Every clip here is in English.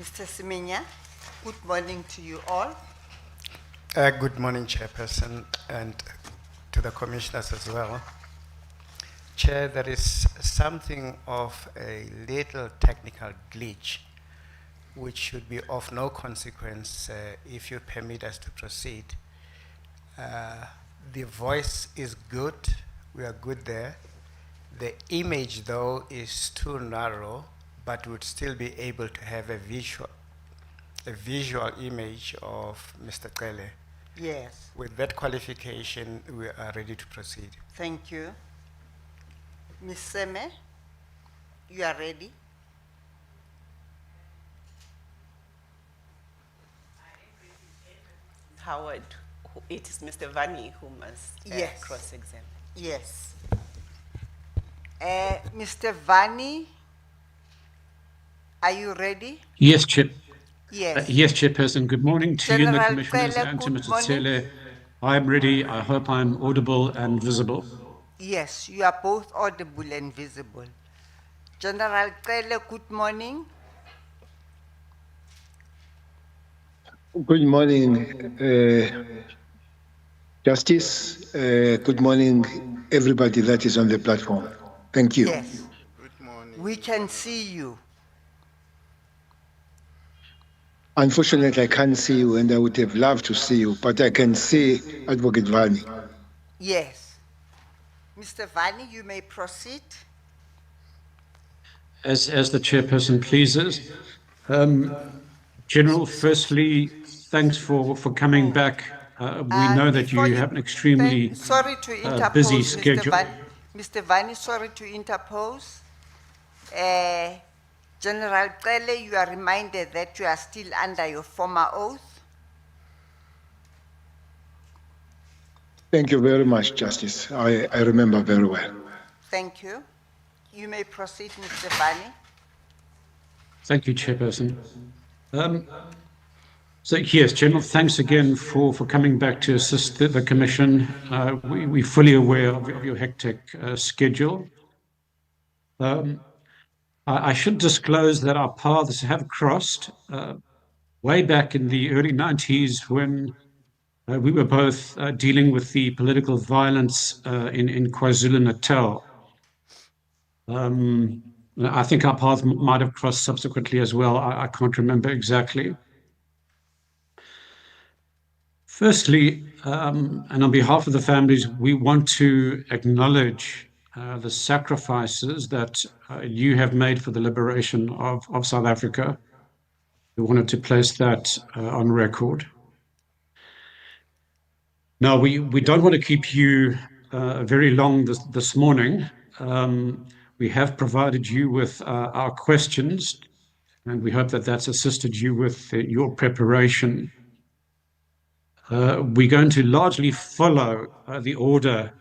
Mr. Semenya, good morning to you all. Good morning, Chairperson, and to the commissioners as well. Chair, there is something of a little technical glitch which should be of no consequence if you permit us to proceed. The voice is good, we are good there. The image, though, is too narrow, but would still be able to have a visual image of Mr. Kele. Yes. With that qualification, we are ready to proceed. Thank you. Ms. Seme, you are ready? Howard, it is Mr. Vani who must Yes. cross-examine. Yes. Mr. Vani, are you ready? Yes, Chair. Yes. Yes, Chairperson. Good morning to you and the General Commissioners Cele, and to good Mr. morning. Tsele. I am ready. I hope I'm audible and visible. Yes, you are both audible and visible. General Cele, good morning. Good morning, Justice. Good morning, everybody that is on the platform. Thank you. Yes. Good morning. We can see you. Unfortunately, I can't see you, and I would have loved to see you, but I can see Advocate Vani. Yes. Mr. Vani, you may proceed. As the Chairperson pleases. General, firstly, thanks for coming back. We know that Before you have an extremely sorry to interpose, busy Mr. schedule. Mr. Vani, sorry to interpose. General Cele, you are reminded that you are still under your former oath. Thank you very much, Justice. I remember very well. Thank you. You may proceed, Mr. Vani. Thank you, Chairperson. So yes, General, thanks again for coming back to assist the Commission. We're fully aware of your hectic schedule. I should disclose that our paths have crossed way back in the early 90s when we were both dealing with the political violence in KwaZulu-Natal. I think our paths might have crossed subsequently as well. I can't remember exactly. Firstly, and on behalf of the families, we want to acknowledge the sacrifices that you have made for the liberation of South Africa. We wanted to place that on record. Now, we don't want to keep you very long this morning. We have provided you with our questions, and we hope that that's assisted you with your preparation. We're going to largely follow the order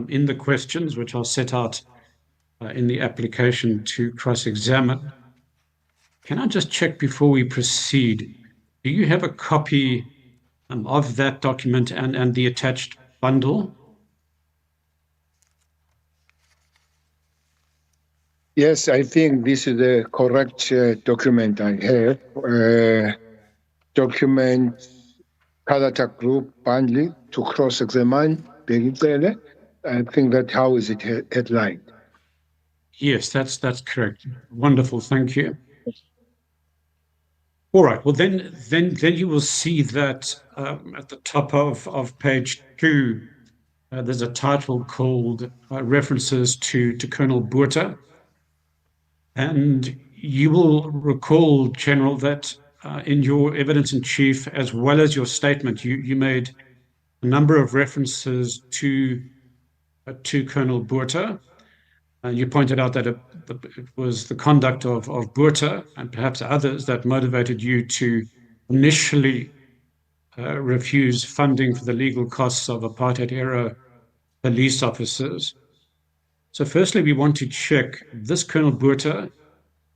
in the questions, which are set out in the application to cross-examine. Can I just check before we proceed? Do you have a copy of that document and the attached bundle? Yes, I think this is the correct document I have. Document Character Group bundle to cross-examine Begitele. I think that how is it headlined? Yes, that's correct. Wonderful, thank you. All right, well then you will see that at the top of page 2, there's a title called References to Colonel Botha. And you will recall, General, that in your evidence in chief, as well as your statement, you made a number of references to Colonel Botha. And you pointed out that it was the conduct of Botha and perhaps others that motivated you to initially refuse funding for the legal costs of apartheid-era police officers. So firstly, we want to check this Colonel Botha.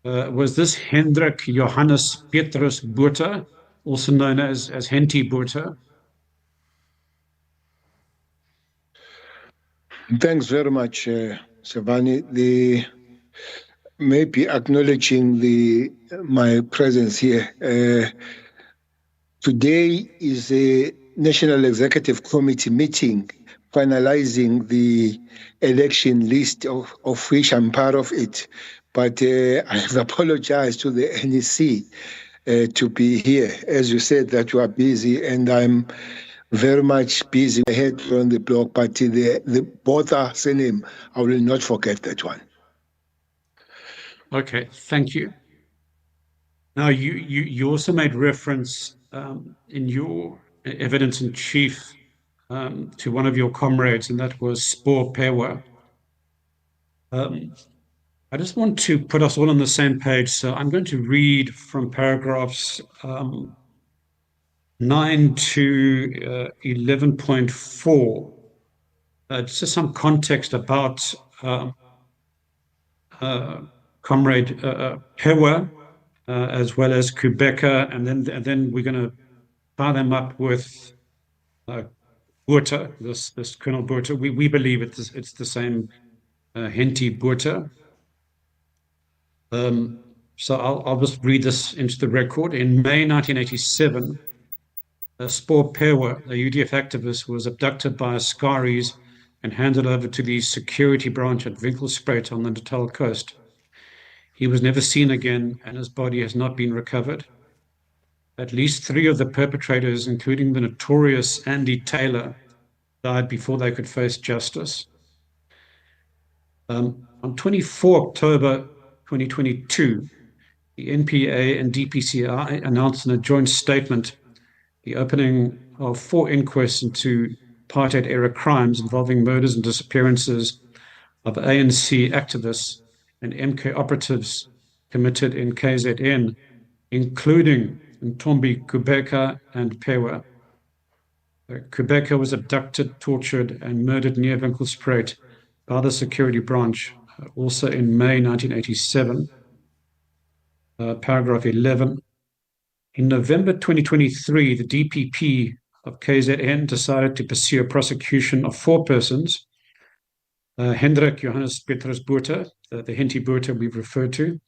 Was this Hendrik Johannes Petrus Botha, also known as Henty Botha? Thanks very much, Savani. maybe acknowledging my presence here. Today is a National Executive Committee meeting finalizing the election list of which I'm part of it. But I have apologized to the NEC to be here. As you said that you are busy, and I'm very much busy. I head on the block, but the both are surname, I will not forget that one. Okay, thank you. Now, you also made reference in your evidence in chief to one of your comrades, and that was Spor Pewa. I just want to put us all on the same page, so I'm going to read from paragraphs 9 to 11.4, just some context about Comrade Pewa, as well as Kubeka, and then we're going to tie them up with Botha, this Colonel Botha. We believe it's the same Henty Botha. So I'll just read this into the record. In May 1987, Spor Pewa, a UDF activist, was abducted by Askaris and handed over to the security branch at Winkelspruit on the Natal coast. He was never seen again, and his body has not been recovered. At least 3 of the perpetrators, including the notorious Andy Taylor, died before they could face justice. On 24 October 2022, the NPA and DPCI announced in a joint statement the opening of 4 inquests into apartheid-era crimes involving murders and disappearances of ANC activists and MK operatives committed in KZN, including Ntombi Kubeka and Pewa. Kubeka was abducted, tortured, and murdered near Winkelspruit by the security branch, also in May 1987. Paragraph 11. In November 2023, the DPP of KZN decided to pursue a prosecution of 4 persons, Hendrik Johannes Petrus Botha, the Henty Botha we've referred to,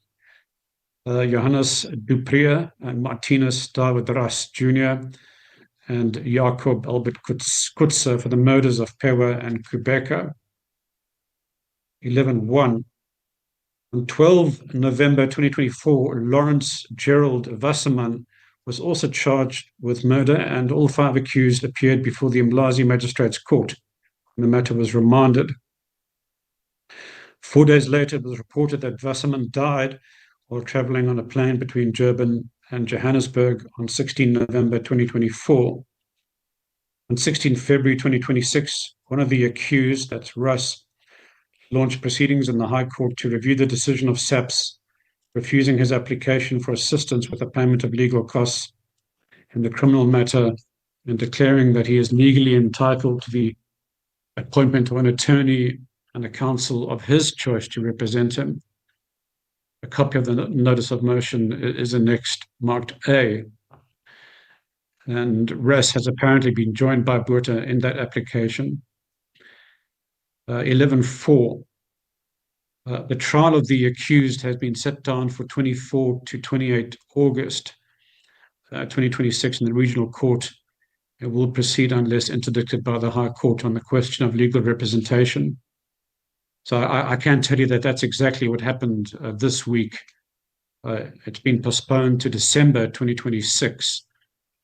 Johannes Dupree and Martinus David Ras Jr., and Jacob Albert Kutzer for the murders of Pewa and Kubeka. 11.1. On 12 November 2024, Lawrence Gerald Wasserman was also charged with murder, and all 5 accused appeared before the Umlazi Magistrates Court, and the matter was remanded. 4 days later, it was reported that Wasserman died while traveling on a plane between Durban and Johannesburg on 16 November 2024. On 16 February 2026, one of the accused, that's Russ, launched proceedings in the High Court to review the decision of SAPS, refusing his application for assistance with the payment of legal costs in the criminal matter and declaring that he is legally entitled to the appointment of an attorney and a counsel of his choice to represent him. A copy of the notice of motion is annexed, marked A. And Res has apparently been joined by Botha in that application. 11.4. The trial of the accused has been set down for 24 to 28 August 2026 in the regional court. It will proceed unless interdicted by the High Court on the question of legal representation. So I can tell you that that's exactly what happened this week. It's been postponed to December 2026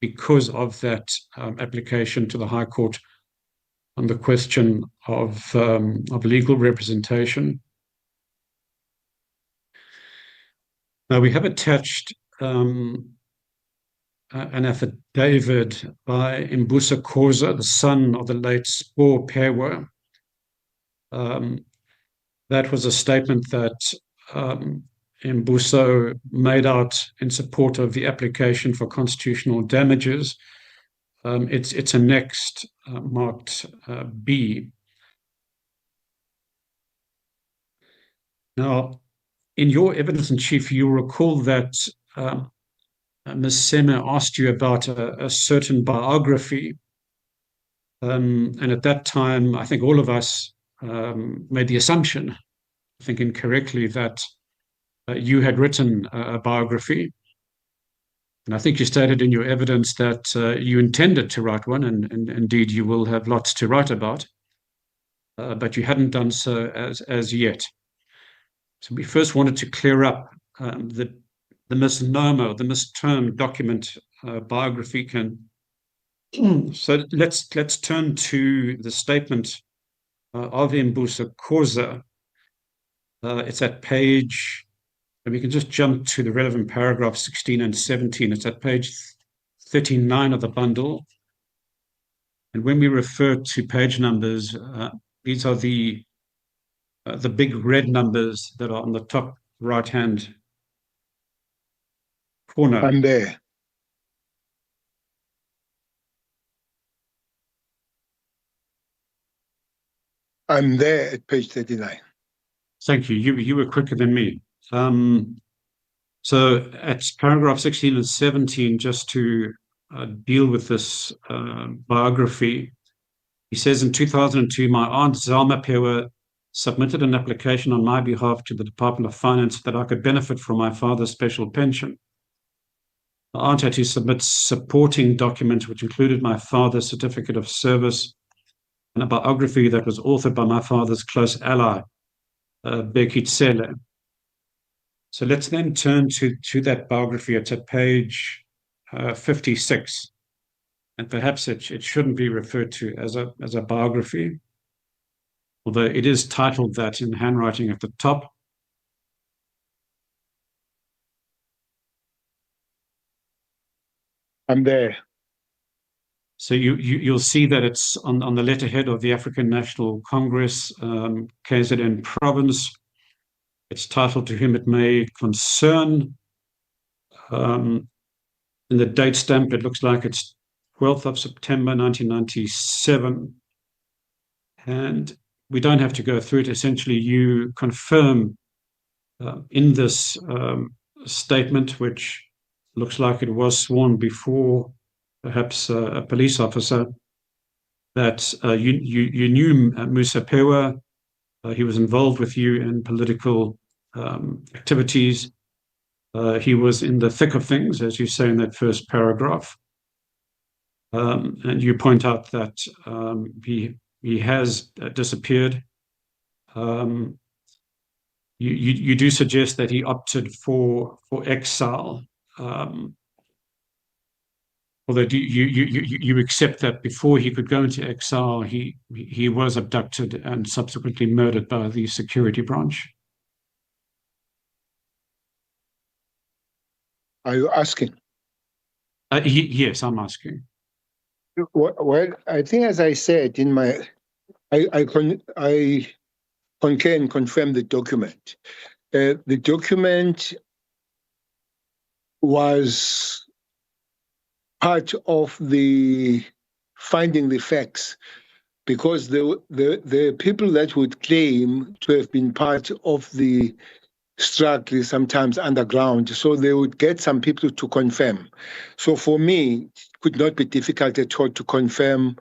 because of that application to the High Court on the question of legal representation. Now, we have attached an affidavit by Mbusa Khoza, the son of the late Spor Pewa. That was a statement that Mbusa made out in support of the application for constitutional damages. It's annexed, marked B. Now, in your evidence in chief, you recall that Ms. Sema asked you about a certain biography. And at that time, I think all of us made the assumption, I think incorrectly, that you had written a biography. And I think you stated in your evidence that you intended to write one, and indeed you will have lots to write about, but you hadn't done so as yet. So we first wanted to clear up the misnomer, the mistermed document biography. So let's turn to the statement of Mbusa Khoza. It's at page, and we can just jump to the relevant paragraph 16 and 17. It's at page 39 of the bundle. And when we refer to page numbers, these are the big red numbers that are on the top right-hand corner. I'm there. I'm there at page 39. Thank you. You were quicker than me. So at paragraph 16 and 17, just to deal with this biography, he says, in 2002, my aunt Zalma Pewa submitted an application on my behalf to the Department of Finance that I could benefit from my father's special pension. My aunt had to submit supporting documents, which included my father's certificate of service and a biography that was authored by my father's close ally, Bekit Sele. So let's then turn to that biography. It's at page 56. And perhaps it shouldn't be referred to as a biography, although it is titled that in handwriting at the top. I'm there. So you'll see that it's on the letterhead of the African National Congress, KZN province. It's titled "To Whom It May Concern." In the date stamp, it looks like it's 12th of September 1997. And we don't have to go through it. Essentially, you confirm in this statement, which looks like it was sworn before perhaps a police officer, that you knew Musa Pewa. He was involved with you in political activities. He was in the thick of things, as you say in that first paragraph. And you point out that he has disappeared. You do suggest that he opted for exile. Although you accept that before he could go into exile, he was abducted and subsequently murdered by the security branch. Are you asking? Yes, I'm asking. Well, I think, as I said in my, I concur and confirm the document. The document was part of the finding the facts, because the people that would claim to have been part of the struggle, sometimes underground, so they would get some people to confirm. So for me, it could not be difficult at all to confirm,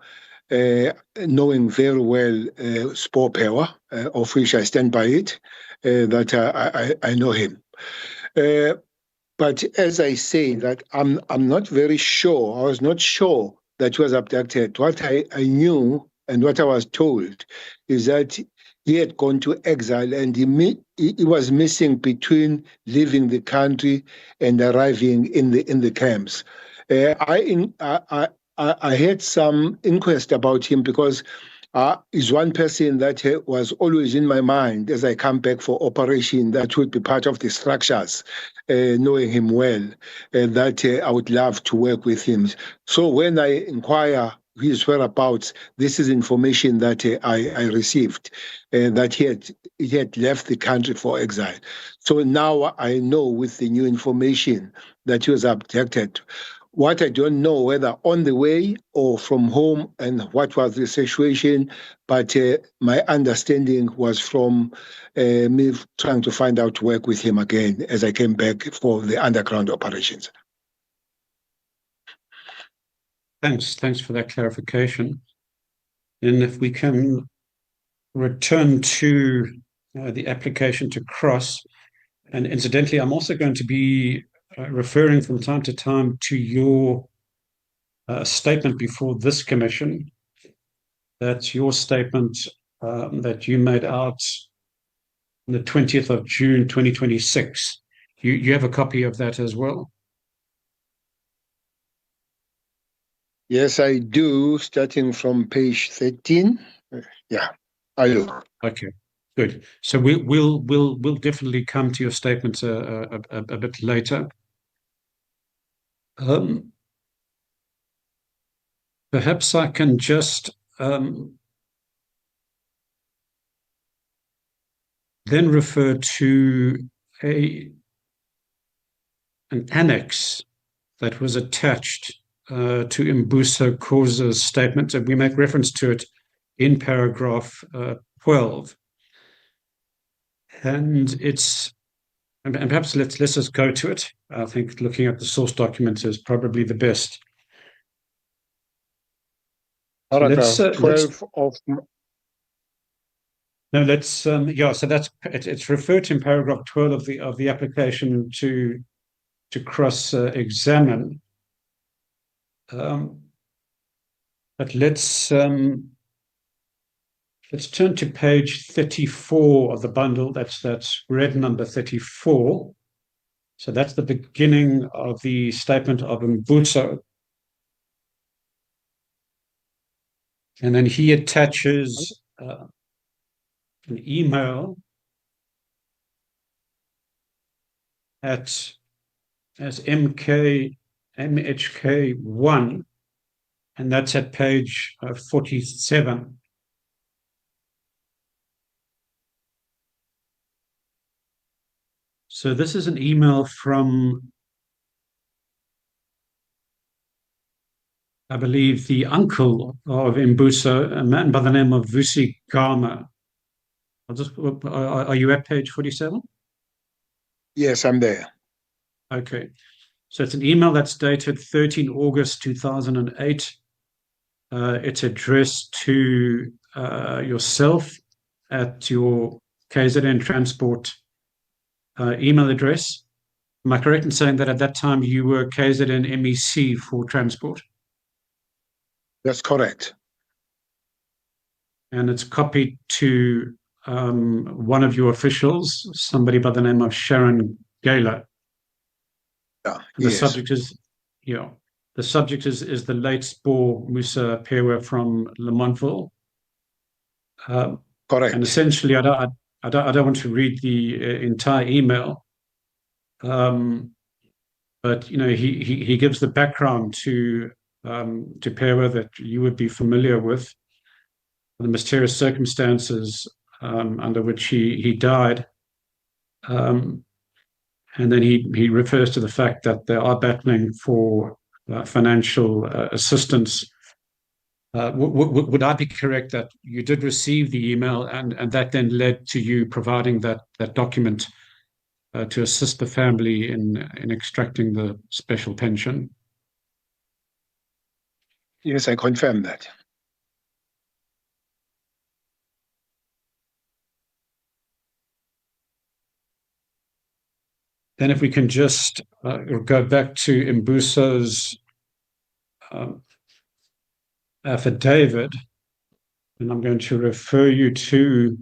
knowing very well Spore Pewa, of which I stand by it, that I know him. But as I say, that I'm not very sure. I was not sure that he was abducted. What I knew and what I was told is that he had gone to exile, and he was missing between leaving the country and arriving in the camps. I had some inquest about him, because is one person that was always in my mind as I come back for operation, that would be part of the structures, knowing him well, that I would love to work with him. So when I inquire his whereabouts, this is information that I received, that he had left the country for exile. So now I know, with the new information, that he was abducted. What I don't know, whether on the way or from home, and what was the situation, but my understanding was from me trying to find out to work with him again as I came back for the underground operations. Thanks for that clarification. And if we can return to the application to cross, And incidentally, I'm also going to be referring from time to time to your statement before this commission. That's your statement that you made out on the 20th of June, 2026. You have a copy of that as well? Yes, I do, starting from page 13. Yeah, I do. Okay, good. So we'll definitely come to your statements a bit later. Perhaps I can just then refer to an annex that was attached to Mbuso Khoza's statement, and we make reference to it in paragraph 12. And perhaps let's just go to it. I think looking at the source document is probably the best. Paragraph 12 of... No, let's so that's it's referred to in paragraph 12 of the application to cross examine. But let's turn to page 34 of the bundle. That's red number 34. So that's the beginning of the statement of Mbuso. And then he attaches an email as MHK1, and that's at page 47. So this is an email from, I believe, the uncle of Mbuso, a man by the name of Vusi Gama. Are you at page 47? Yes, I'm there. Okay. So it's an email that's dated 13 August 2008. It's addressed to yourself at your KZN Transport email address. Am I correct in saying that at that time you were KZN MEC for transport? That's correct. And it's copied to one of your officials, somebody by the name of Sharon Gaylor. Yeah, The yes. subject is, the subject is the late Spore Musa Pewa from Lamontville. Correct. And essentially, I don't want to read the entire email, but he gives the background to Pewa that you would be familiar with, the mysterious circumstances under which he died. And then he refers to the fact that they are battling for financial assistance. Would I be correct that you did receive the email and that then led to you providing that document to assist the family in extracting the special pension? Yes, I confirm that. Then if we can just go back to Mbuso's affidavit, and I'm going to refer you to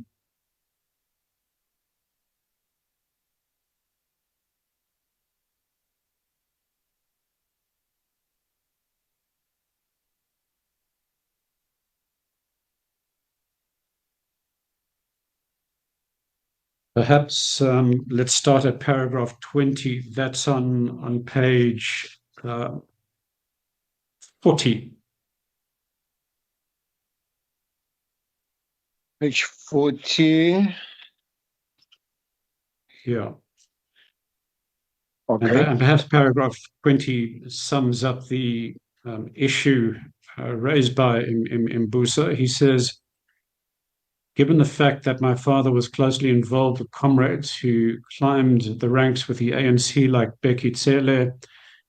perhaps let's start at paragraph 20. That's on page 40. Page 40. Yeah. Okay. And perhaps paragraph 20 sums up the issue raised by Mbuso. He says, given the fact that my father was closely involved with comrades who climbed the ranks with the ANC like Beki Tsele,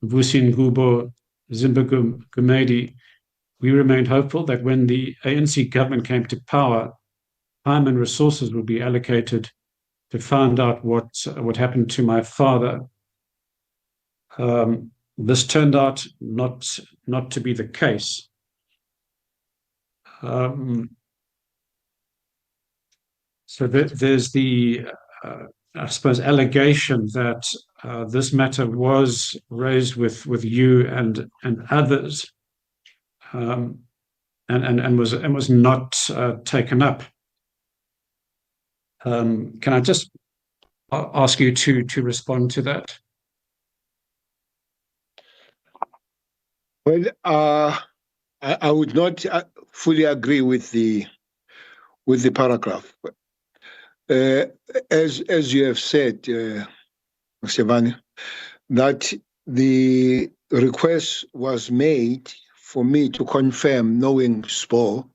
Vusi Ngubo, Zimba Gumedi, we remained hopeful that when the ANC government came to power, time and resources would be allocated to find out what happened to my father. This turned out not to be the case. So there's the, I suppose, allegation that this matter was raised with you and others, and was not taken up. Can I just ask you to respond to that? Well, I would not fully agree with the paragraph. As you have said, Mr. Vani, that the request was made for me to confirm knowing SPO.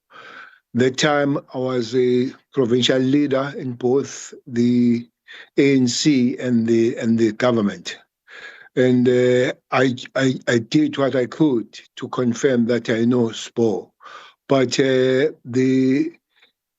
That time I was a provincial leader in both the ANC and the government. And I did what I could to confirm that I know SPO. But the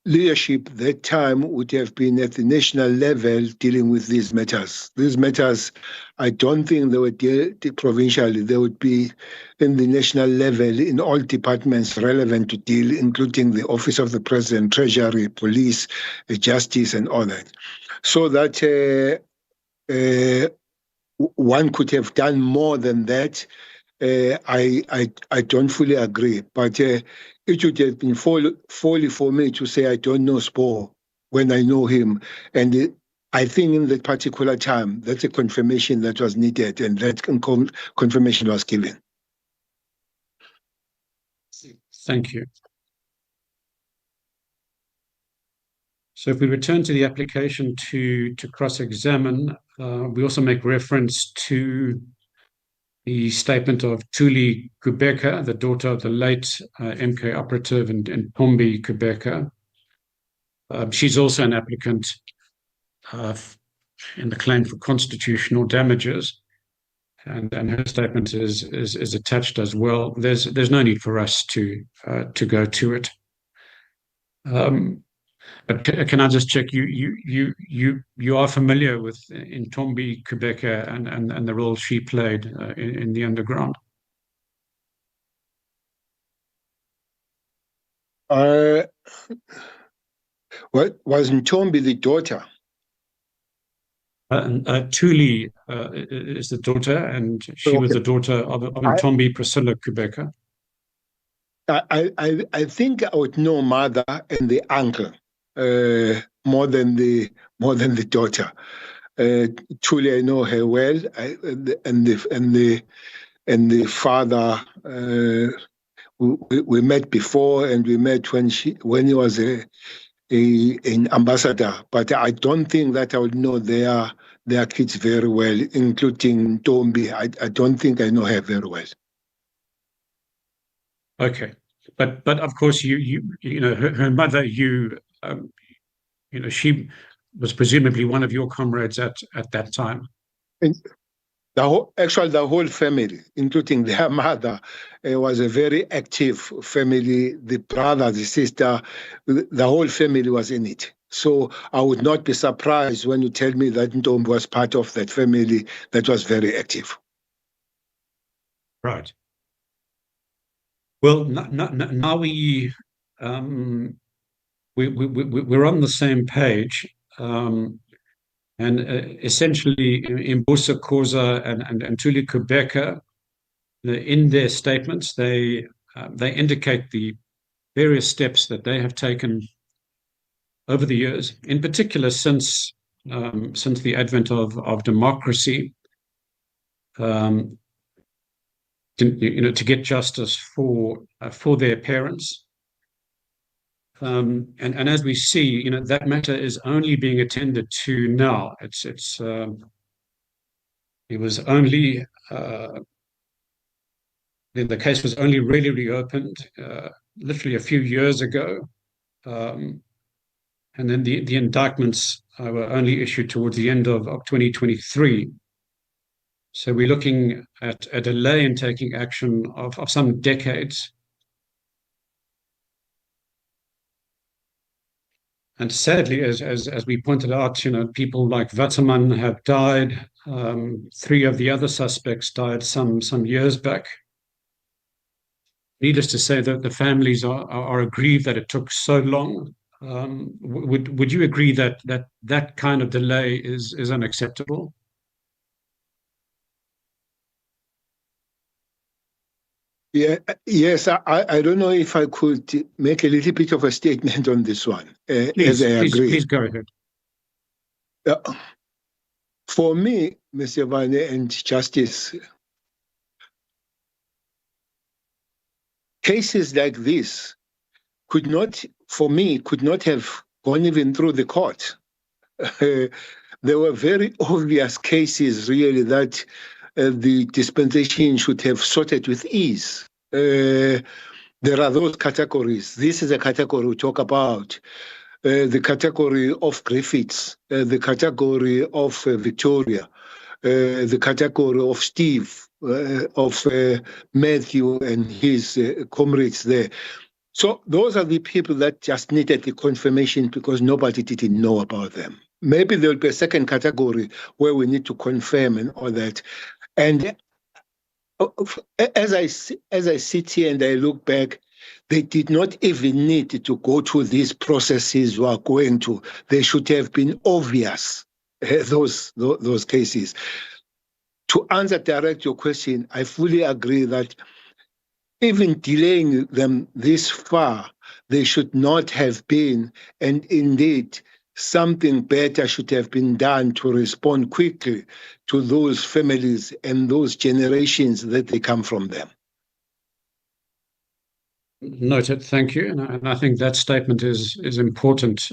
leadership that time would have been at the national level dealing with these matters. These matters, I don't think they were dealt provincially. They would be in the national level in all departments relevant to deal, including the Office of the President, Treasury, Police, Justice, and all that. So that one could have done more than that. I don't fully agree, but it would have been folly for me to say I don't know SPO when I know him. And I think in that particular time, that's a confirmation that was needed, and that confirmation was given. Thank you. So if we return to the application to cross-examine, we also make reference to the statement of Thuli Kubeka, the daughter of the late MK operative and Pombi Kubeka. She's also an applicant in the claim for constitutional damages, and her statement is attached as well. There's no need for us to go to it. But can I just check, you are familiar with Ntombi Kubeka and the role she played in the underground? What was Ntombi the daughter? Thuli is the daughter, and she was the daughter of Ntombi Priscilla Kubeka. I think I would know mother and the uncle more than the daughter. Truly, I know her well, and the father. We met before, and we met when he was an ambassador. But I don't think that I would know their kids very well, including Tombi. I don't think I know her very well. Okay, but of course you know her mother. She was presumably one of your comrades at that time. And the whole family, including their mother, was a very active family. The brother, the sister, the whole family was in it. So I would not be surprised when you tell me that Ntombi was part of that family that was very active. Right. Well, now we're on the same page, and essentially, Mbusa Khoza and Thuli Kubeka, in their statements, they indicate the various steps that they have taken over the years, in particular since the advent of democracy. To get justice for their parents, and as we see, that matter is only being attended to now. It was only the case was only really reopened literally a few years ago, and then the indictments were only issued towards the end of 2023. So we're looking at a delay in taking action of some decades. And sadly, as we pointed out, people like Vataman have died. 3 of the other suspects died some years back. Needless to say that the families are aggrieved that it took so long. Would you agree that kind of delay is unacceptable? Yeah, yes, I don't know if I could make a little bit of a statement on this one, as I agree. Please go ahead. For me, Mr. Vane and Justice, cases like this could not have gone even through the court. There were very obvious cases, really, that the dispensation should have sorted with ease. There are those categories. This is a category we talk about. The category of Griffiths, the category of Victoria, the category of Steve, of Matthew and his comrades there. So those are the people that just needed the confirmation because nobody didn't know about them. Maybe there'll be a second category where we need to confirm and all that. And as I sit here and I look back, they did not even need to go through these processes we are going to. They should have been obvious, those cases. To answer direct your question, I fully agree that even delaying them this far, they should not have been, and indeed, something better should have been done to respond quickly to those families and those generations that they come from them. Noted, thank you. And I think that statement is important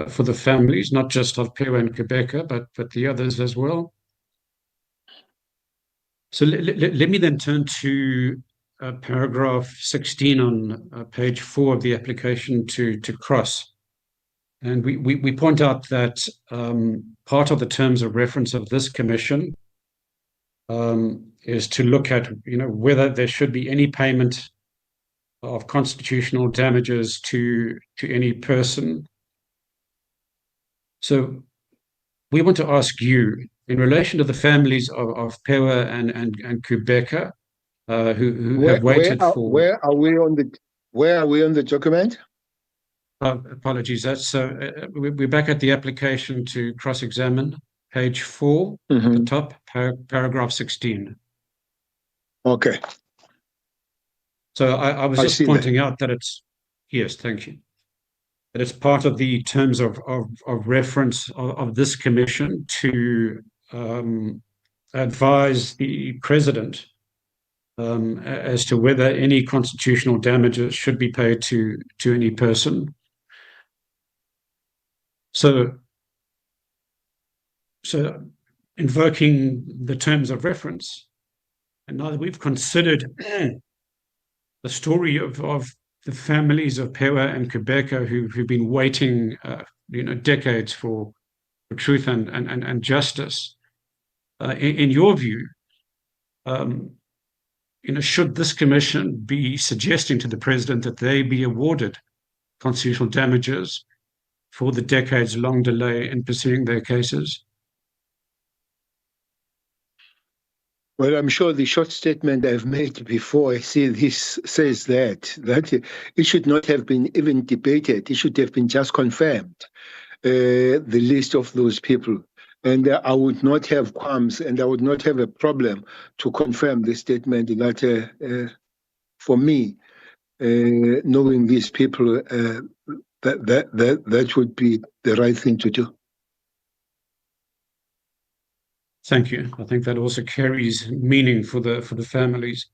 for the families, not just of Pewa and Quebecer, but the others as well. So let me then turn to paragraph 16 on page 4 of the application to cross. And we point out that part of the terms of reference of this commission is to look at whether there should be any payment of constitutional damages to any person. So we want to ask you, in relation to the families of Pewa and Quebecer, who have waited for... Where are we on the document? Apologies. That's we're back at the application to cross-examine, page 4, at the top, paragraph 16. Okay. So I was just pointing out that it's... Yes, thank you. That it's part of the terms of reference of this commission to advise the president as to whether any constitutional damages should be paid to any person. So invoking the terms of reference, and now that we've considered the story of the families of Pewa and Quebecer who've been waiting, decades for truth and justice. In your view, should this commission be suggesting to the president that they be awarded constitutional damages for the decades-long delay in pursuing their cases? Well, I'm sure the short statement I've made before, I see this says that it should not have been even debated. It should have been just confirmed, the list of those people. And I would not have qualms and I would not have a problem to confirm the statement that, for me, knowing these people, that would be the right thing to do. Thank you. I think that also carries meaning for the families.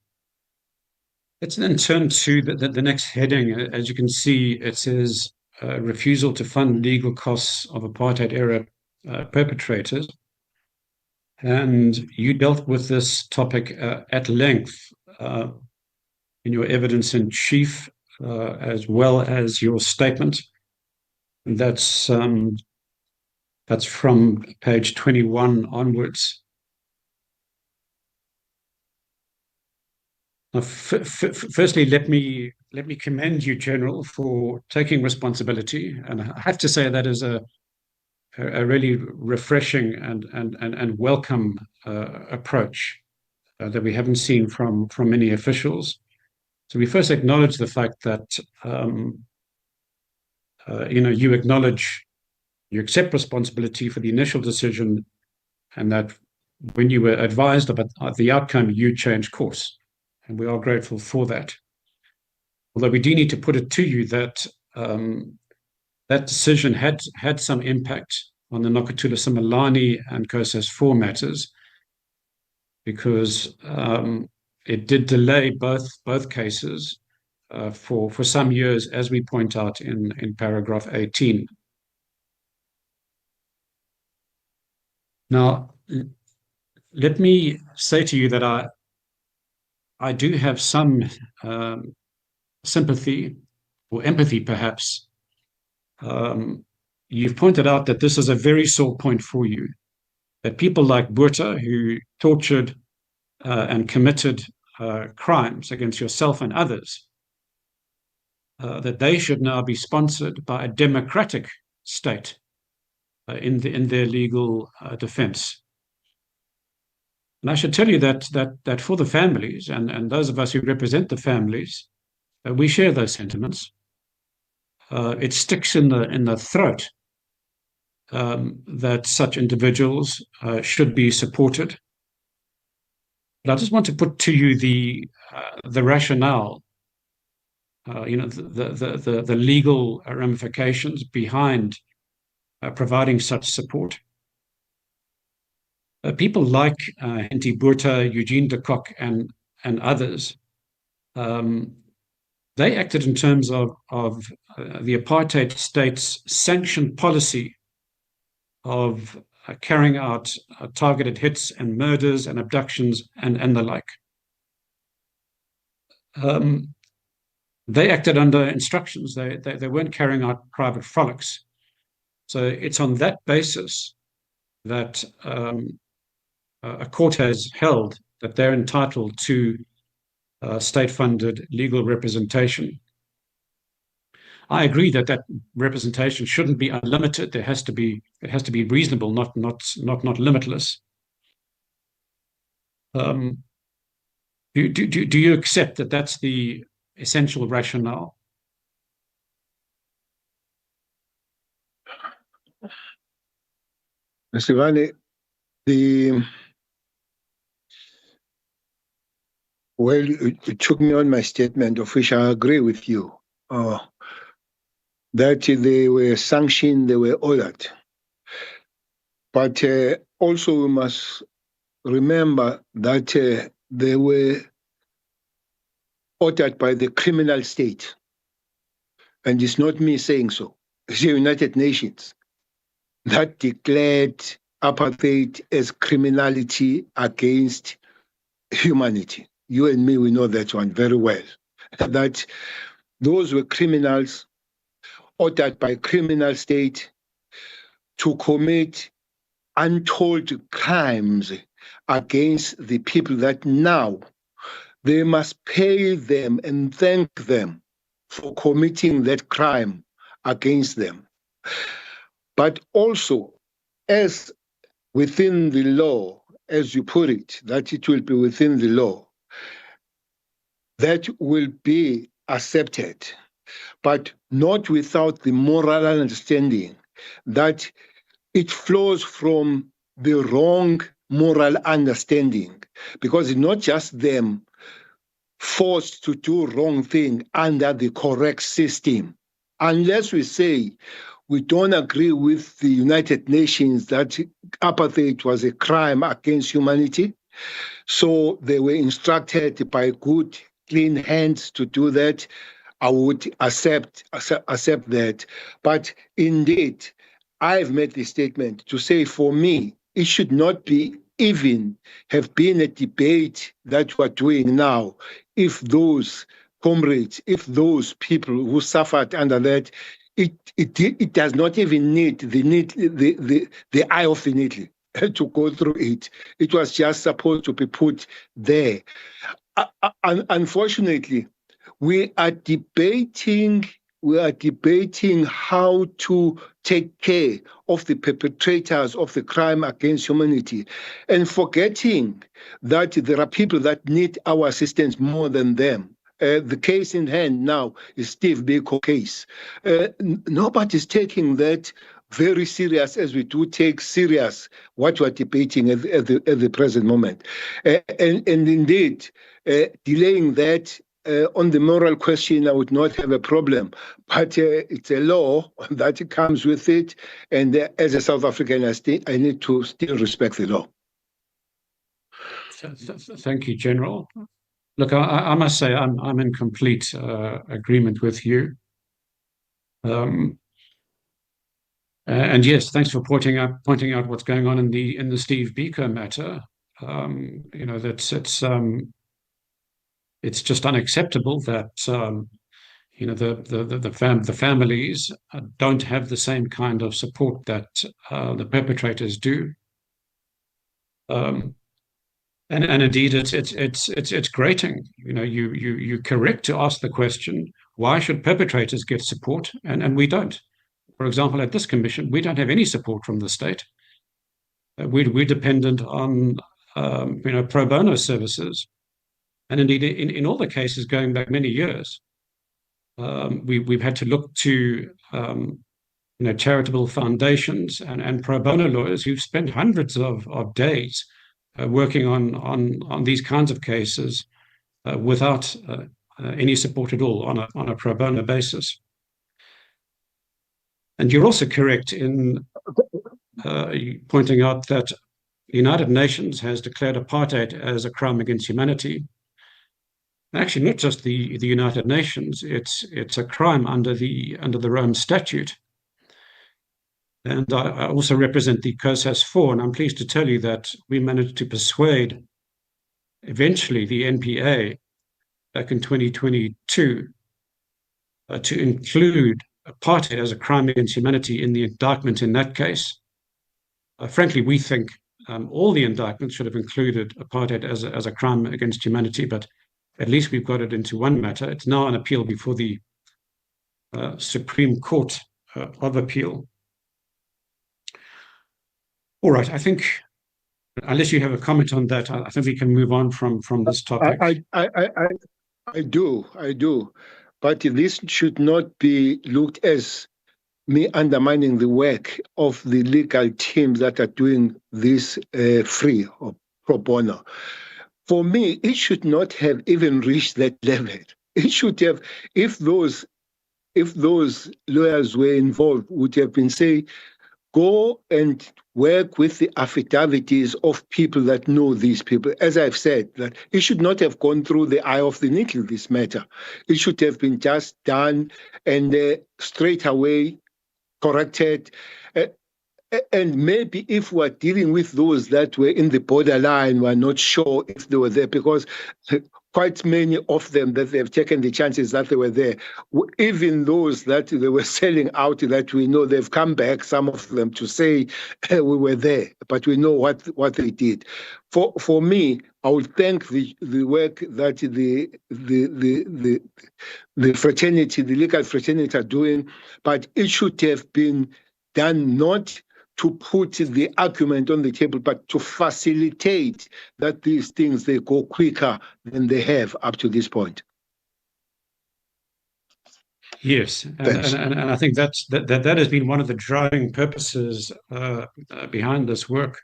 Let's then turn to the next heading. As you can see, it says refusal to fund legal costs of apartheid era perpetrators. And you dealt with this topic at length in your evidence in chief, as well as your statement. That's from page 21 onwards. Firstly, let me commend you, General, for taking responsibility, and I have to say that is a really refreshing and welcome approach that we haven't seen from many officials. So we first acknowledge the fact that you accept responsibility for the initial decision, and that when you were advised about the outcome, you changed course, and we are grateful for that. Although we do need to put it to you that that decision had some impact on the Nokuthula Simelane and COSAS 4 matters, because it did delay both cases for some years, as we point out in paragraph 18. Now, let me say to you that I do have some sympathy or empathy, perhaps. You've pointed out that this is a very sore point for you, that people like Botha, who tortured and committed crimes against yourself and others, that they should now be sponsored by a democratic state in their legal defense. And I should tell you that for the families and those of us who represent the families, we share those sentiments. It sticks in the throat that such individuals should be supported. But I just want to put to you the rationale, the legal ramifications behind providing such support. People like Henty Botha, Eugene de Kock, and others, they acted in terms of the apartheid state's sanctioned policy of carrying out targeted hits and murders and abductions and the like. They acted under instructions. They weren't carrying out private frolics. So it's on that basis that a court has held that they're entitled to state-funded legal representation. I agree that representation shouldn't be unlimited. It has to be reasonable, not limitless. Do you accept that that's the essential rationale? Mr. Vani, it took me on my statement, of which I agree with you, that they were sanctioned, they were ordered. But also we must remember that they were ordered by the criminal state. And it's not me saying so. It's the United Nations that declared apartheid as criminality against humanity. You and me, we know that one very well. That those were criminals ordered by criminal state to commit untold crimes against the people that now they must pay them and thank them for committing that crime against them. But also, as within the law, as you put it, that it will be within the law, that will be accepted, but not without the moral understanding that it flows from the wrong moral understanding, because it's not just them forced to do wrong thing under the correct system. Unless we say we don't agree with the United Nations that apartheid was a crime against humanity, so they were instructed by good, clean hands to do that, I would accept that. But indeed, I've made the statement to say, for me, it should not be even have been a debate that we're doing now if those comrades, if those people who suffered under that, it does not even need the eye of the needle to go through it. It was just supposed to be put there. Unfortunately, we are debating how to take care of the perpetrators of the crime against humanity, and forgetting that there are people that need our assistance more than them. The case in hand now is Steve Biko case. Nobody's taking that very serious as we do take serious what we're debating at the present moment. And indeed, delaying that on the moral question, I would not have a problem. But it's a law that comes with it. And as a South African, I need to still respect the law. Thank you, General. Look, I must say I'm in complete agreement with you. And yes, thanks for pointing out what's going on in the Steve Biko matter. You know, it's just unacceptable that you know the families don't have the same kind of support that the perpetrators do. And indeed, it's grating. You know, you're correct to ask the question: why should perpetrators get support and we don't? For example, at this commission, we don't have any support from the state. We're dependent on you know, pro bono services, and indeed, in all the cases going back many years, we've had to look to you know, charitable foundations and pro bono lawyers who've spent hundreds of days working on these kinds of cases without any support at all on a pro bono basis. And you're also correct in pointing out that the United Nations has declared apartheid as a crime against humanity. Actually, not just the United Nations; it's a crime under the Rome Statute. And I also represent the COSAS 4, and I'm pleased to tell you that we managed to persuade eventually the NPA back in 2022 to include apartheid as a crime against humanity in the indictment in that case. Frankly, we think all the indictments should have included apartheid as a crime against humanity, but at least we've got it into one matter. It's now an appeal before the Supreme Court of Appeal. All right, I think, unless you have a comment on that, I think we can move on from this topic. I do. But this should not be looked as me undermining the work of the legal teams that are doing this free or pro bono. For me, it should not have even reached that level. It should have, if those lawyers were involved, would have been saying, go and work with the affidavits of people that know these people. As I've said, that it should not have gone through the eye of the needle, this matter. It should have been just done and straight away corrected. And maybe if we're dealing with those that were in the borderline, we're not sure if they were there, because quite many of them that they've taken the chances that they were there. Even those that they were selling out, that we know they've come back, some of them, to say we were there, but we know what they did. For me, I would thank the work that the fraternity, the legal fraternity, are doing, but it should have been done not to put the argument on the table, but to facilitate that these things, they go quicker than they have up to this point. Yes, and I think that has been one of the driving purposes behind this work.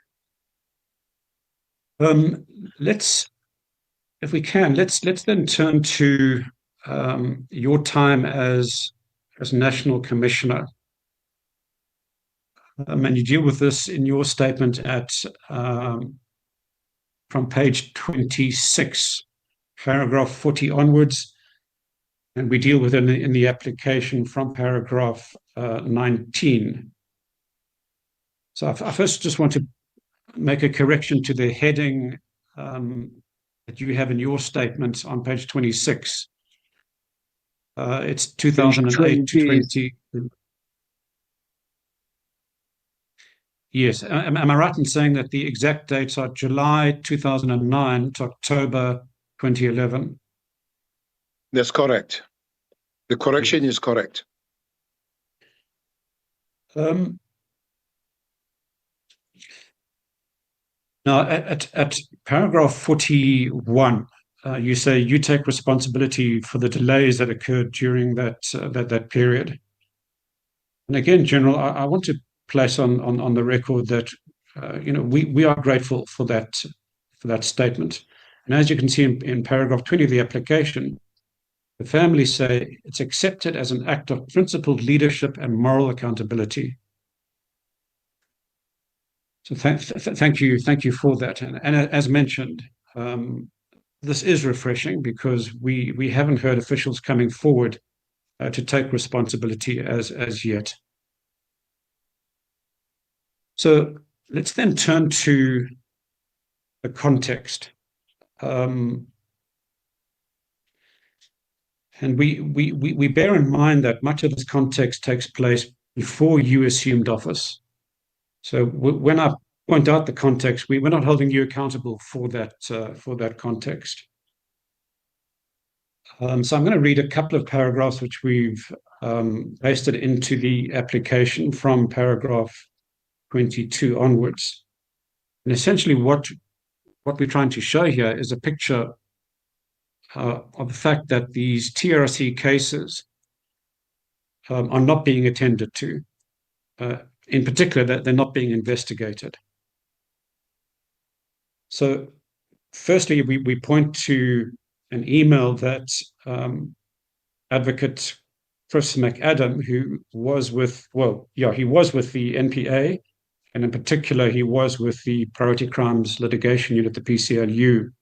Let's then turn to your time as National Commissioner. And you deal with this in your statement from page 26, paragraph 40 onwards, and we deal with it in the application from paragraph 19. So I first just want to make a correction to the heading that you have in your statement on page 26. It's 2008 to 20. Yes. Am I right in saying that the exact dates are July 2009 to October 2011. That's correct. The correction is correct. Now, at paragraph 41, you say you take responsibility for the delays that occurred during that period. And again, General, I want to place on the record that we are grateful for that statement. And as you can see in paragraph 20 of the application, the family say it's accepted as an act of principled leadership and moral accountability. So thank you for that. And as mentioned, this is refreshing because we haven't heard officials coming forward to take responsibility as yet. So let's then turn to the context. And we bear in mind that much of this context takes place before you assumed office. So when I point out the context, we're not holding you accountable for that context. So I'm going to read a couple of paragraphs which we've pasted into the application from paragraph 22 onwards. And essentially what we're trying to show here is a picture of the fact that these TRC cases are not being attended to. In particular, that they're not being investigated. So firstly, we point to an email that Advocate Chris McAdam, who was with, he was with the NPA, and in particular, he was with the Priority Crimes Litigation Unit, the PCLU,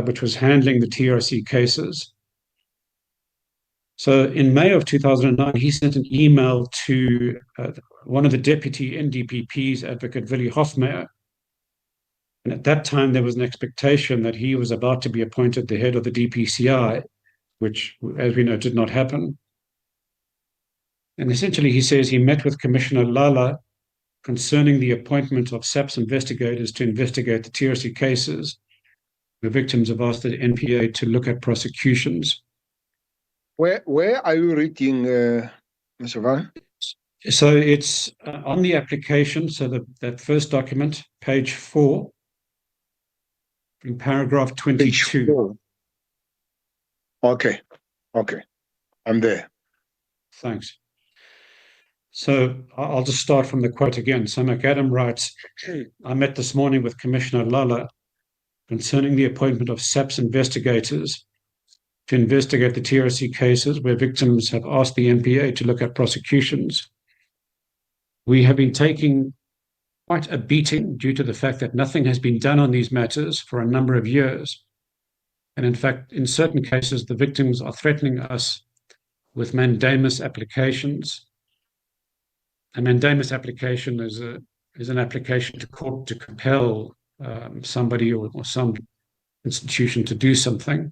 which was handling the TRC cases. So in May of 2009, he sent an email to one of the deputy NDPPs, Advocate Willie Hofmeyer. And at that time, there was an expectation that he was about to be appointed the head of the DPCI, which, as we know, did not happen. And essentially, he says he met with Commissioner Lala concerning the appointment of SAPS investigators to investigate the TRC cases. The victims have asked the NPA to look at prosecutions. Where are you reading, Mr. Van? So it's on the application, so that first document, page 4, in paragraph 22. Page 4. Okay, I'm there. Thanks. So I'll just start from the quote again. So McAdam writes, I met this morning with Commissioner Lala concerning the appointment of SAPS investigators to investigate the TRC cases where victims have asked the NPA to look at prosecutions. We have been taking quite a beating due to the fact that nothing has been done on these matters for a number of years. And in fact, in certain cases, the victims are threatening us with mandamus applications. A mandamus application is an application to court to compel somebody or some institution to do something.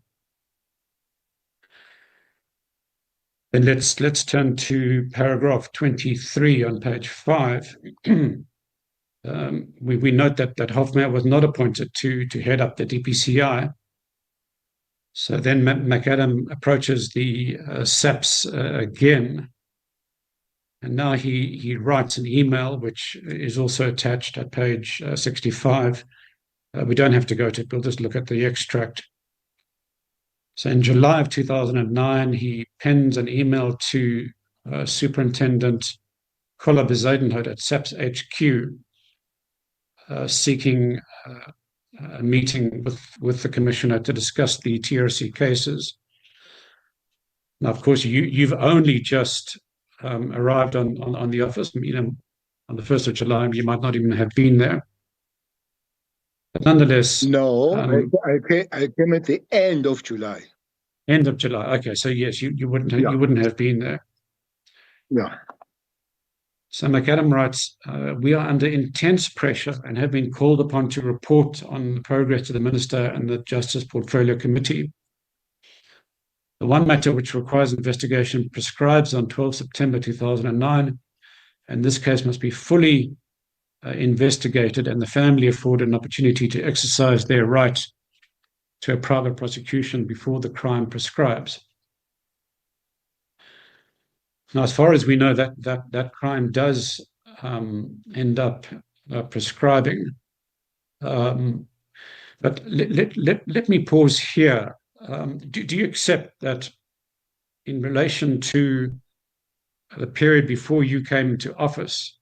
Then let's turn to paragraph 23 on page 5. We note that Hofmeyer was not appointed to head up the DPCI. So then McAdam approaches the SAPS again. And now he writes an email, which is also attached at page 65. We don't have to go to it. We'll just look at the extract. So in July of 2009, he pens an email to Superintendent Kola Bezuidenhout at SAPS HQ, seeking a meeting with the commissioner to discuss the TRC cases. Now, of course, you've only just arrived on the office, on the 1st of July. You might not even have been there. But nonetheless... No, I came at the end of July. End of July. Okay, so yes, you wouldn't have been there. Yeah. So McAdam writes, we are under intense pressure and have been called upon to report on progress to the Minister and the Justice Portfolio Committee. The one matter which requires investigation prescribes on 12 September 2009, and this case must be fully investigated and the family afforded an opportunity to exercise their right to a private prosecution before the crime prescribes. Now, as far as we know, that crime does end up prescribing. But let me pause here. Do you accept that in relation to the period before you came into office,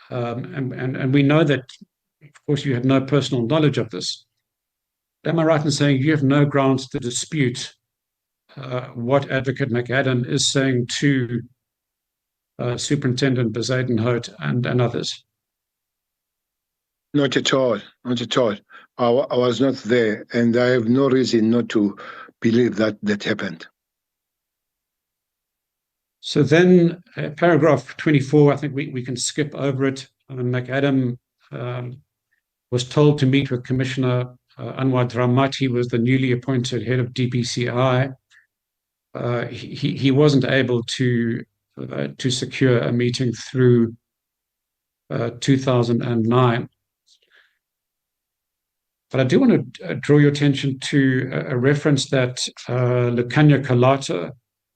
and we know that, of course, you had no personal knowledge of this, am I right in saying you have no grounds to dispute what Advocate McAdam is saying to Superintendent Bezuidenhout and others? Not at all. Not at all. I was not there, and I have no reason not to believe that happened. So then, paragraph 24, I think we can skip over it. McAdam was told to meet with Commissioner Anwar Dramat. He was the newly appointed head of DPCI. He wasn't able to secure a meeting through 2009. But I do want to draw your attention to a reference that Lukanya Kalata,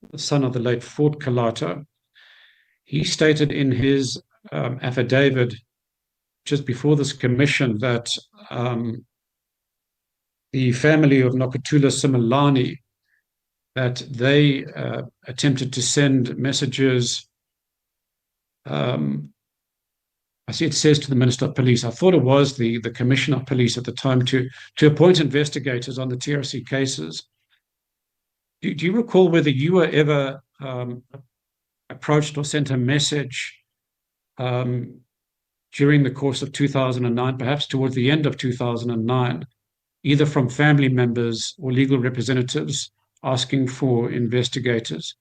the son of the late Fort Kalata, he stated in his affidavit just before this commission that the family of Nokutula Simelane, that they attempted to send messages. I see it says to the Minister of Police. I thought it was the Commissioner of Police at the time to appoint investigators on the TRC cases. Do you recall whether you were ever approached or sent a message during the course of 2009, perhaps towards the end of 2009, either from family members or legal representatives asking for investigators?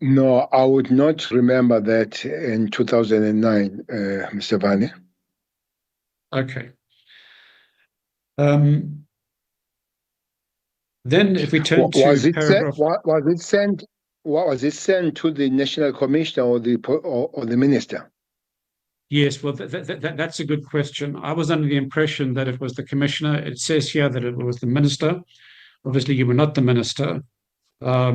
No, I would not remember that in 2009, Mr. Vani. Okay. Then, if we turn to paragraph, was it sent to the National Commissioner or the Minister? yes, well, that's a good question. I was under the impression that it was the Commissioner. It says here that it was the Minister. Obviously, you were not the Minister. But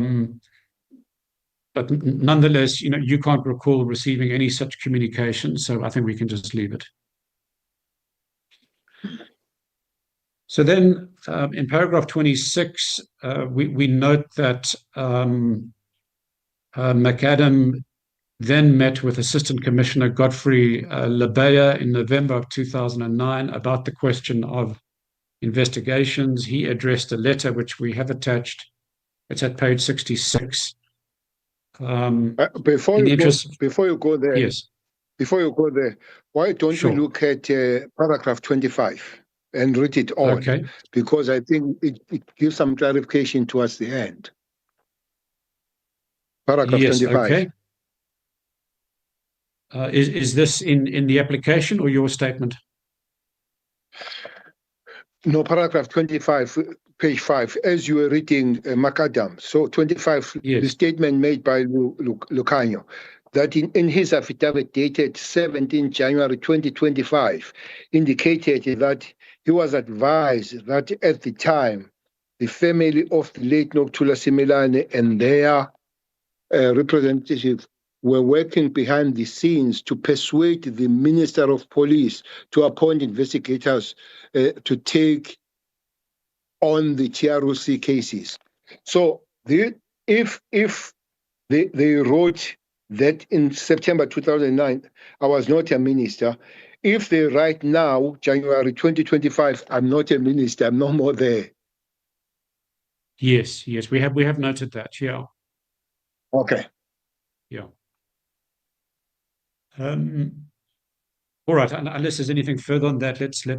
nonetheless, you can't recall receiving any such communication, so I think we can just leave it. So then, in paragraph 26, we note that McAdam then met with Assistant Commissioner Godfrey Lebeya in November of 2009 about the question of investigations. He addressed a letter which we have attached. It's at page 66. Before you go there, yes. Before you go there, why don't Sure. we look at paragraph 25 and read it all? Okay. Because I think it gives some clarification towards the end. Paragraph Yes, 25. okay. Is this in the application or your statement? No, paragraph 25, page 5, as you were reading McAdam. So 25, Yes. the statement made by Lucanio, that in his affidavit dated 17 January 2025, indicated that he was advised that at the time, the family of the late Nokutula Simelane and their representatives were working behind the scenes to persuade the Minister of Police to appoint investigators to take on the TRC cases. So if they wrote that in September 2009, I was not a minister. If they write now, January 2025, I'm not a minister, I'm no more there. Yes, we have noted that. Yeah. Okay. Yeah. All right. Unless there's anything further on that, let's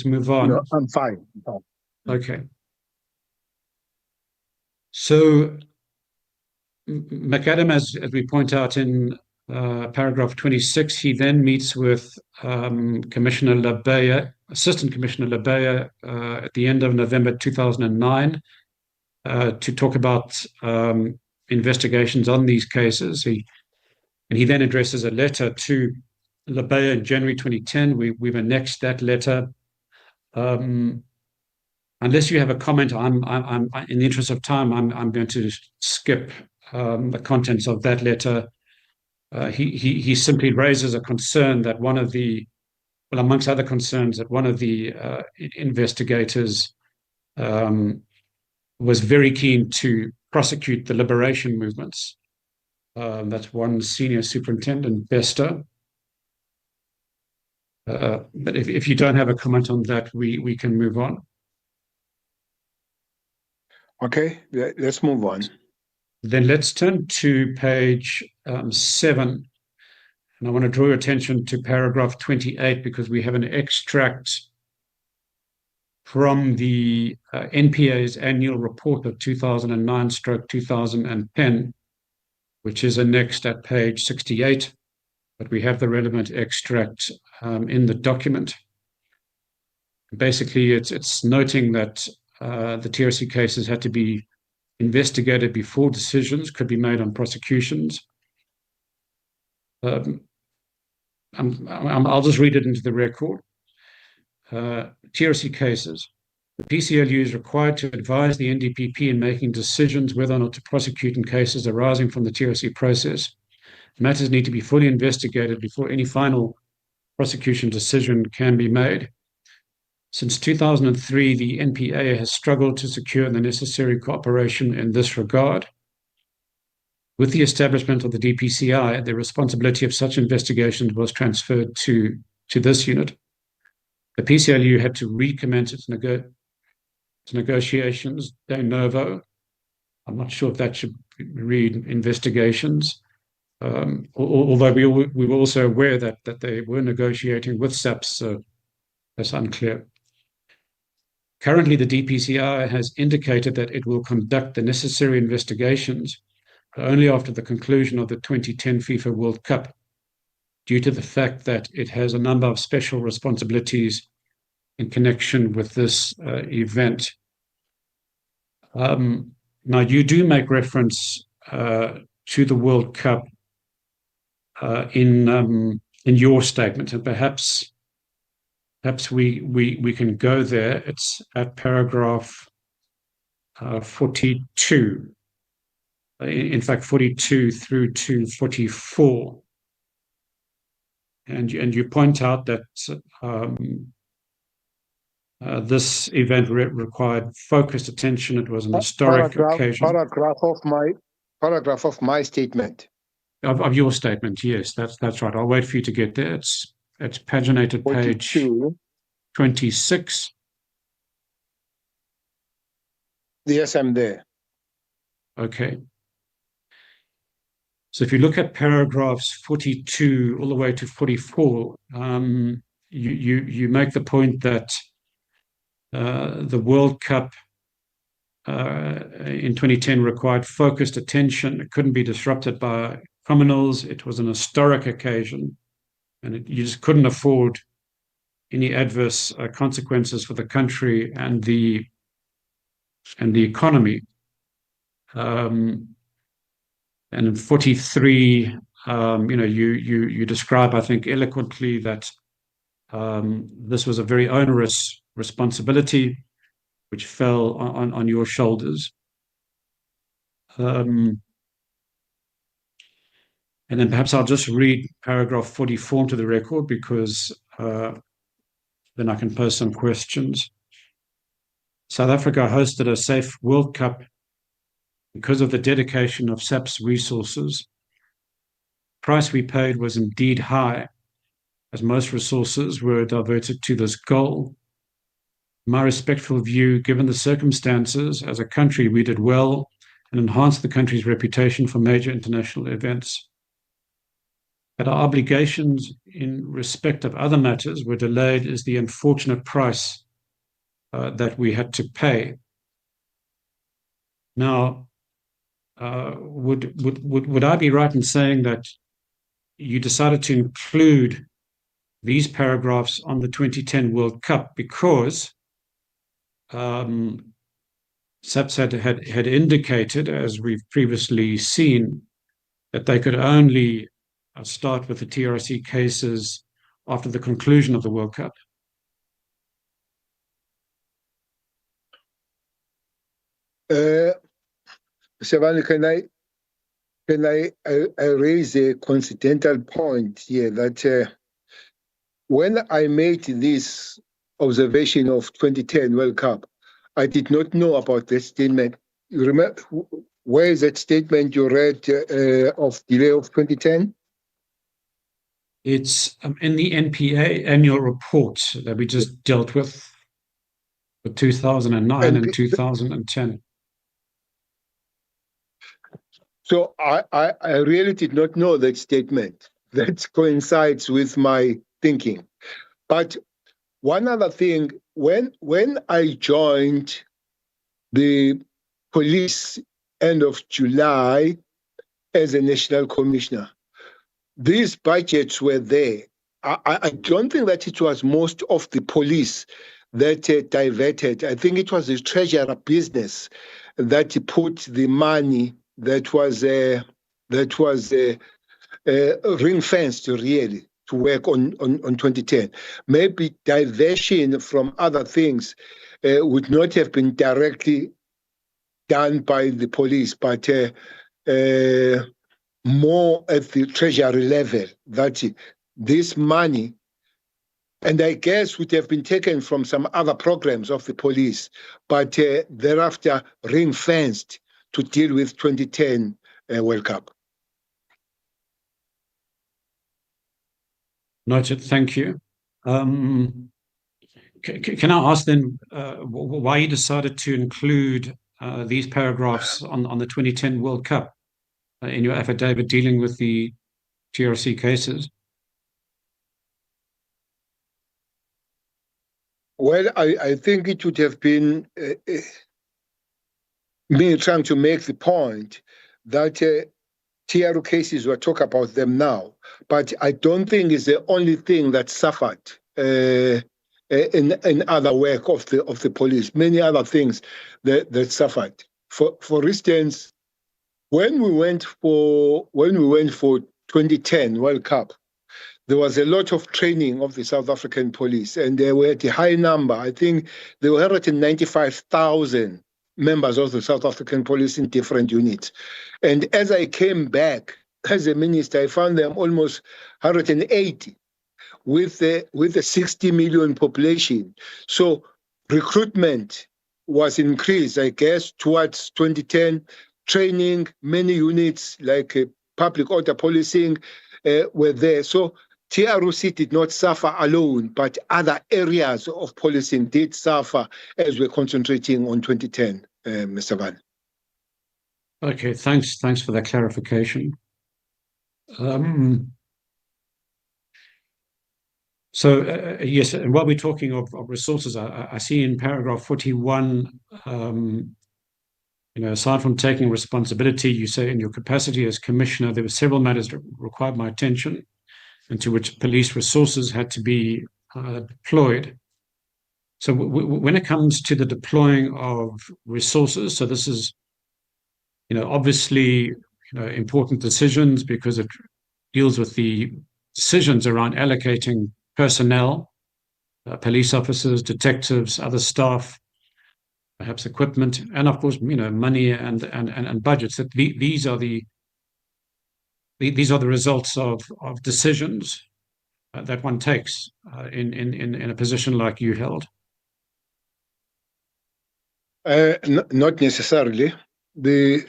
move on. No, I'm fine. Okay. So McAdam, as we point out in paragraph 26, he then meets with Commissioner Lebeya, Assistant Commissioner Lebeya, at the end of November 2009 to talk about investigations on these cases. He then addresses a letter to Labea in January 2010. We've annexed that letter. Unless you have a comment, I'm in the interest of time, I'm going to skip the contents of that letter. He simply raises a concern that one of the, well, amongst other concerns, that one of the investigators was very keen to prosecute the liberation movements. That's one senior superintendent, Bester. But if you don't have a comment on that, we can move on. Okay, let's move on. Then let's turn to page 7. And I want to draw your attention to paragraph 28 because we have an extract from the NPA's annual report of 2009/2010, which is annexed at page 68. But we have the relevant extract in the document. Basically, it's noting that the TRC cases had to be investigated before decisions could be made on prosecutions. I'll just read it into the record. TRC cases. The PCLU is required to advise the NDPP in making decisions whether or not to prosecute in cases arising from the TRC process. Matters need to be fully investigated before any final prosecution decision can be made. Since 2003, the NPA has struggled to secure the necessary cooperation in this regard. With the establishment of the DPCI, the responsibility of such investigations was transferred to this unit. The PCLU had to recommence its negotiations de novo. I'm not sure if that should read investigations. Although we were also aware that they were negotiating with SAPS, so that's unclear. Currently, the DPCI has indicated that it will conduct the necessary investigations only after the conclusion of the 2010 FIFA World Cup, due to the fact that it has a number of special responsibilities in connection with this event. Now, you do make reference to the World Cup in your statement, and perhaps we can go there. It's at paragraph 42. In fact, 42 through to 44. And you point out that this event required focused attention. It was an historic occasion. Paragraph of my statement. Of your statement, yes, that's right. I'll wait for you to get there. It's paginated 42. page 26. Yes, I'm there. Okay. So if you look at paragraphs 42 all the way to 44, you make the point that the World Cup in 2010 required focused attention. It couldn't be disrupted by criminals. It was an historic occasion, and you just couldn't afford any adverse consequences for the country and the economy. And in 43, you describe, I think, eloquently that this was a very onerous responsibility which fell on your shoulders. And then perhaps I'll just read paragraph 44 into the record, because then I can pose some questions. South Africa hosted a safe World Cup because of the dedication of SAP's resources. The price we paid was indeed high, as most resources were diverted to this goal. In my respectful view, given the circumstances, as a country, we did well and enhanced the country's reputation for major international events. But our obligations in respect of other matters were delayed is the unfortunate price that we had to pay. Now, would I be right in saying that you decided to include these paragraphs on the 2010 World Cup because SAPS had indicated, as we've previously seen, that they could only start with the TRC cases after the conclusion of the World Cup? Savannah, can I raise a coincidental point here that when I made this observation of 2010 World Cup, I did not know about this statement. You remember where is that statement you read of delay of 2010? It's in the NPA annual report that we just dealt with for 2009 and 2010. So I really did not know that statement. That coincides with my thinking. But one other thing, when I joined the police end of July as a national commissioner, these budgets were there. I don't think that it was most of the police that diverted. I think it was the treasurer business that put the money that was ring fenced really to work on 2010. Maybe diversion from other things would not have been directly done by the police, but more at the treasury level, that this money, and I guess would have been taken from some other programs of the police, but thereafter ring-fenced to deal with 2010 World Cup. Noted, thank you. Can I ask then why you decided to include these paragraphs on the 2010 World Cup in your affidavit dealing with the TRC cases? Well, I think it would have been me trying to make the point that TRO cases, we'll talk about them now, but I don't think it's the only thing that suffered in other work of the police. Many other things that suffered. For instance, when we went for 2010 World Cup, there was a lot of training of the South African police, and they were at a high number. I think there were 195,000 members of the South African police in different units. And as I came back as a minister, I found them almost 180 with a 60 million population. So recruitment was increased, I guess, towards 2010. Training, many units like public order policing were there. So TRC did not suffer alone, but other areas of policing did suffer as we're concentrating on 2010, Mr. Van. Okay, thanks for that clarification. Yes, and while we're talking of resources, I see in paragraph 41, aside from taking responsibility, you say in your capacity as commissioner, there were several matters that required my attention and to which police resources had to be deployed. So when it comes to the deploying of resources, so this is, obviously, important decisions because it deals with the decisions around allocating personnel, police officers, detectives, other staff, perhaps equipment, and of course, money and budgets. That these are the results of decisions that one takes in a position like you held. Not necessarily. The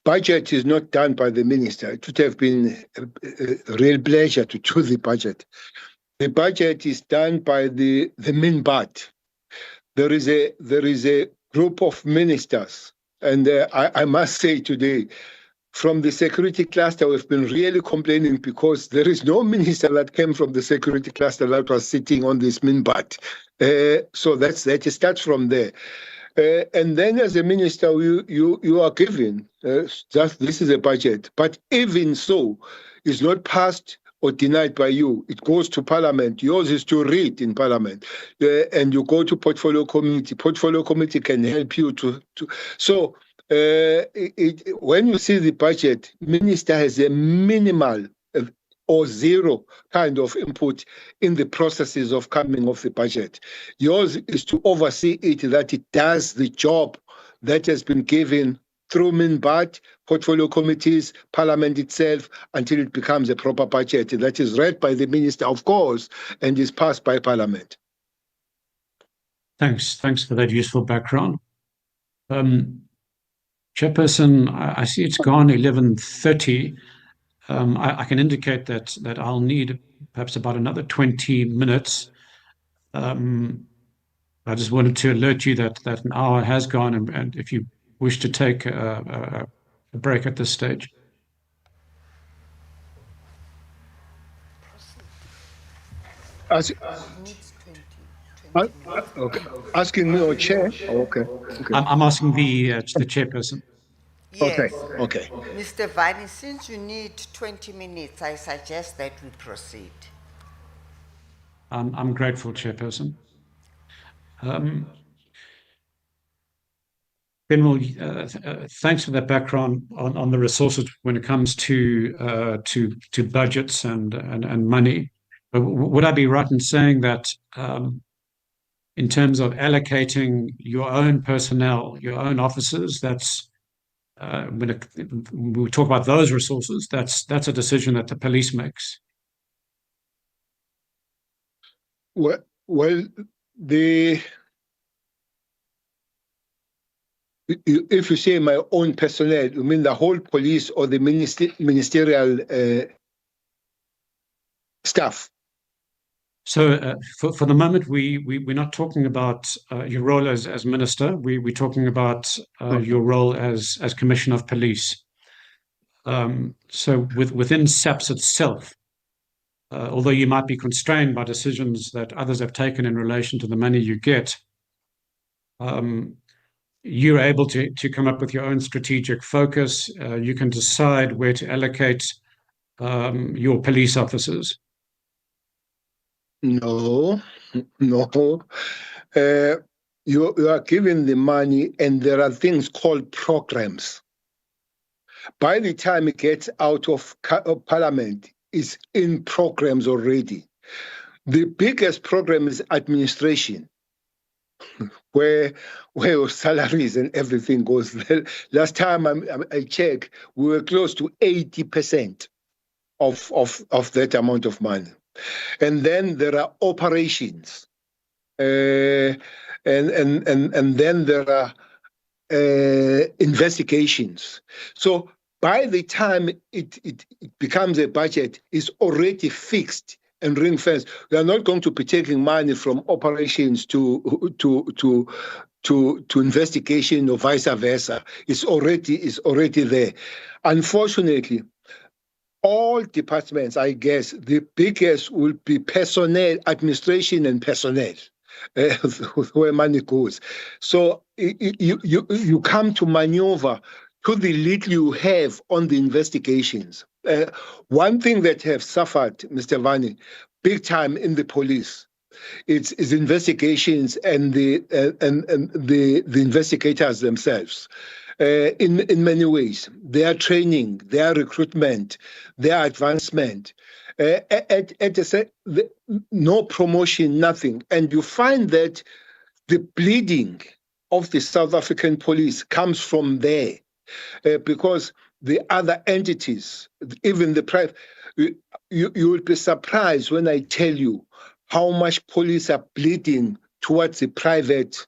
budget is not done by the minister. It would have been a real pleasure to do the budget. The budget is done by the MINBAT. There is a group of ministers, and I must say today, from the security cluster, we've been really complaining because there is no minister that came from the security cluster that was sitting on this MINBAT. So that it starts from there. And then as a minister, you are given, just this is a budget. But even so, it's not passed or denied by you. It goes to Parliament. Yours is to read in Parliament. And you go to Portfolio Committee. Portfolio Committee can help you to. So when you see the budget, minister has a minimal or zero kind of input in the processes of coming off the budget. Yours is to oversee it, that it does the job that has been given through MINBAT, portfolio committees, Parliament itself, until it becomes a proper budget that is read by the Minister, of course, and is passed by Parliament. Thanks for that useful background. Chairperson, I see it's gone 11:30. I can indicate that I'll need perhaps about another 20 minutes. I just wanted to alert you that an hour has gone, and if you wish to take a break at this stage. Okay. Asking me or chair? Okay. I'm asking the chairperson. Yes. Okay. Mr. Vani, since you need 20 minutes, I suggest that we proceed. I'm grateful, chairperson. General, thanks for that background on the resources when it comes to budgets and money. But would I be right in saying that in terms of allocating your own personnel, your own officers, that's when we talk about those resources, that's a decision that the police makes? Well, if you say my own personnel, you mean the whole police or the ministerial staff? So for the moment, we're not talking about your role as minister. We're talking about your role as commissioner of police. So within SAPS itself, although you might be constrained by decisions that others have taken in relation to the money you get, you're able to come up with your own strategic focus. You can decide where to allocate your police officers. No. You are given the money, and there are things called programs. By the time it gets out of Parliament, it's in programs already. The biggest program is administration, where salaries and everything goes. Last time I checked, we were close to 80% of that amount of money. And then there are operations, and then there are investigations. So by the time it becomes a budget, it's already fixed and ring-fenced. We are not going to be taking money from operations to investigation or vice versa. It's already there. Unfortunately, all departments, I guess, the biggest will be personnel, administration and personnel, where money goes. So you come to maneuver to the little you have on the investigations. One thing that have suffered, Mr. Vani, big time in the police, it's investigations and the investigators themselves. In many ways, their training, their recruitment, their advancement, no promotion, nothing. And you find that the bleeding of the South African police comes from there, because the other entities, even the private, you will be surprised when I tell you how much police are bleeding towards the private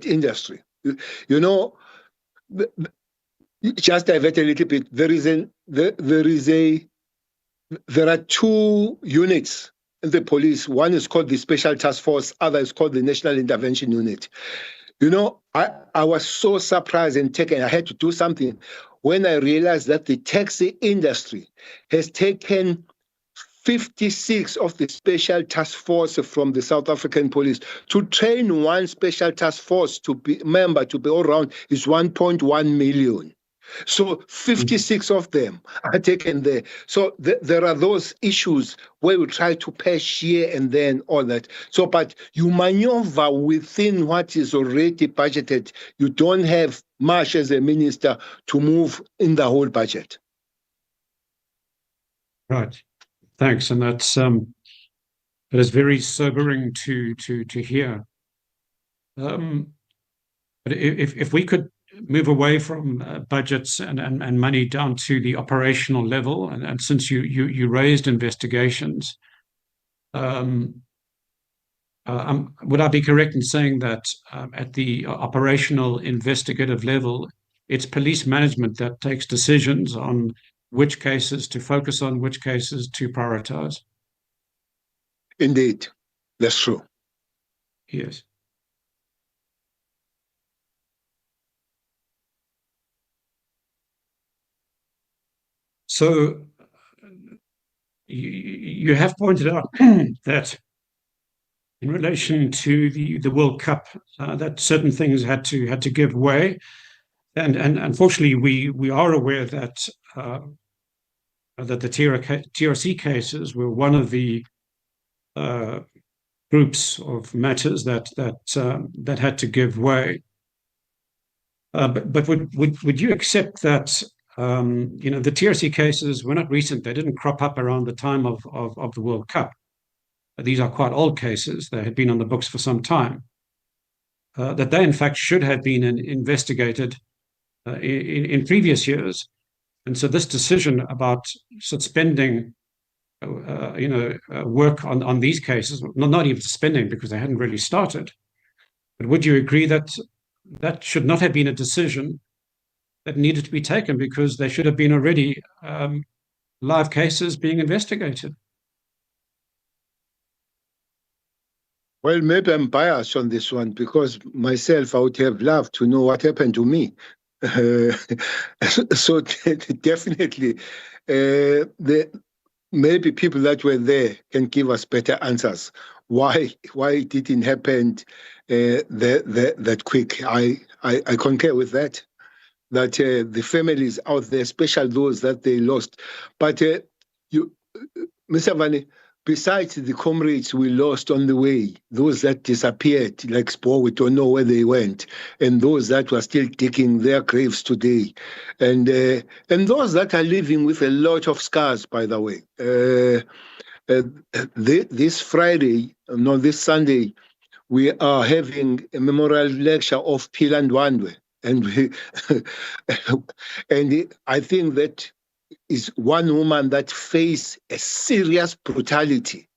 industry. You know, just divert a little bit. There are two units in the police. One is called the Special Task Force. Other is called the National Intervention Unit. You know, I was so surprised and taken. I had to do something when I realized that the taxi industry has taken 56 of the special task force from the South African police. To train one special task force to be all round is 1.1 million. So 56 of them are taken there. So there are those issues where we try to patch here and then all that. So, but you maneuver within what is already budgeted. You don't have much as a minister to move in the whole budget. Right. Thanks. And that is very sobering to hear. But if we could move away from budgets and money down to the operational level, and since you raised investigations, um, would I be correct in saying that at the operational investigative level, it's police management that takes decisions on which cases to focus on, which cases to prioritize? Indeed, that's true. Yes. So you have pointed out that in relation to the World Cup, that certain things had to give way, and unfortunately we are aware that that the TRC cases were one of the groups of matters that had to give way. But would you accept that the TRC cases were not recent? They didn't crop up around the time of the World Cup. These are quite old cases. They had been on the books for some time. That they in fact should have been investigated in previous years. And so this decision about suspending work on these cases, not even suspending because they hadn't really started. But would you agree that that should not have been a decision that needed to be taken because they should have been already live cases being investigated? Well, maybe I'm biased on this one because myself, I would have loved to know what happened to me. So definitely, maybe people that were there can give us better answers. Why it didn't happen that quick? I concur with that. That the families out there, especially those that they lost, but Mr. Vani, besides the comrades we lost on the way, those that disappeared, like Spore, we don't know where they went, and those that were still digging their graves today, and those that are living with a lot of scars, by the way. This Friday, no, this Sunday, we are having a memorial lecture of Phila Ndwandwe, and and I think that is one woman that faced a serious brutality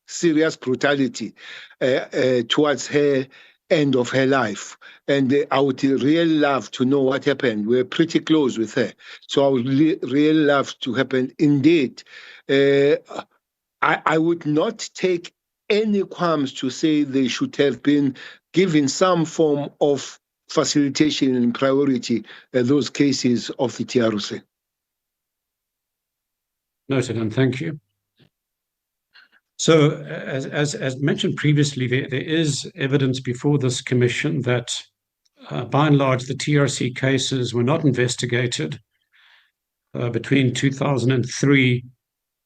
towards her end of her life. And I would really love to know what happened. We're pretty close with her. So I would really love to happen. Indeed, I would not take any qualms to say they should have been given some form of facilitation and priority those cases of the TRC. Noted, and thank you. So, as mentioned previously, there is evidence before this commission that, by and large, the TRC cases were not investigated between 2003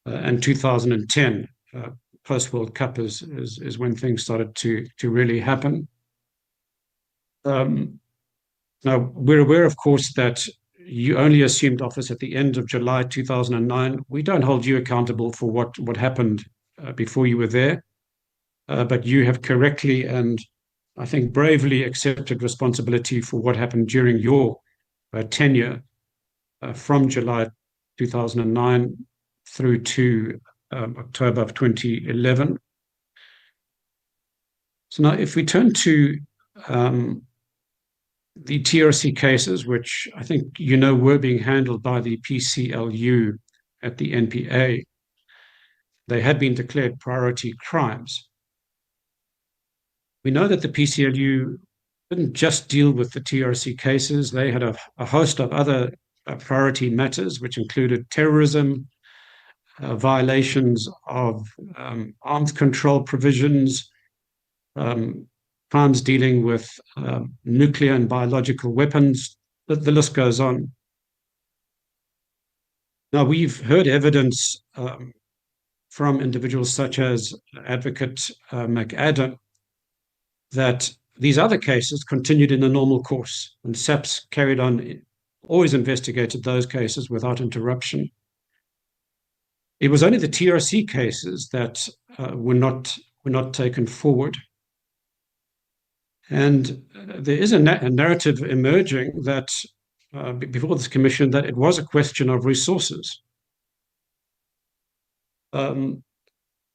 and 2010. Post World Cup is when things started to really happen. Now, we're aware, of course, that you only assumed office at the end of July 2009. We don't hold you accountable for what happened before you were there, but you have correctly and I think bravely accepted responsibility for what happened during your tenure from July 2009 through to October of 2011. So now if we turn to the TRC cases, which I think were being handled by the PCLU at the NPA, they had been declared priority crimes. We know that the PCLU didn't just deal with the TRC cases. They had a host of other priority matters, which included terrorism, violations of arms control provisions, crimes dealing with nuclear and biological weapons. The list goes on. Now, we've heard evidence from individuals such as Advocate McAdam that these other cases continued in the normal course, and SAPS carried on, always investigated those cases without interruption. It was only the TRC cases that were not taken forward. And there is a narrative emerging that before this commission that it was a question of resources. Now,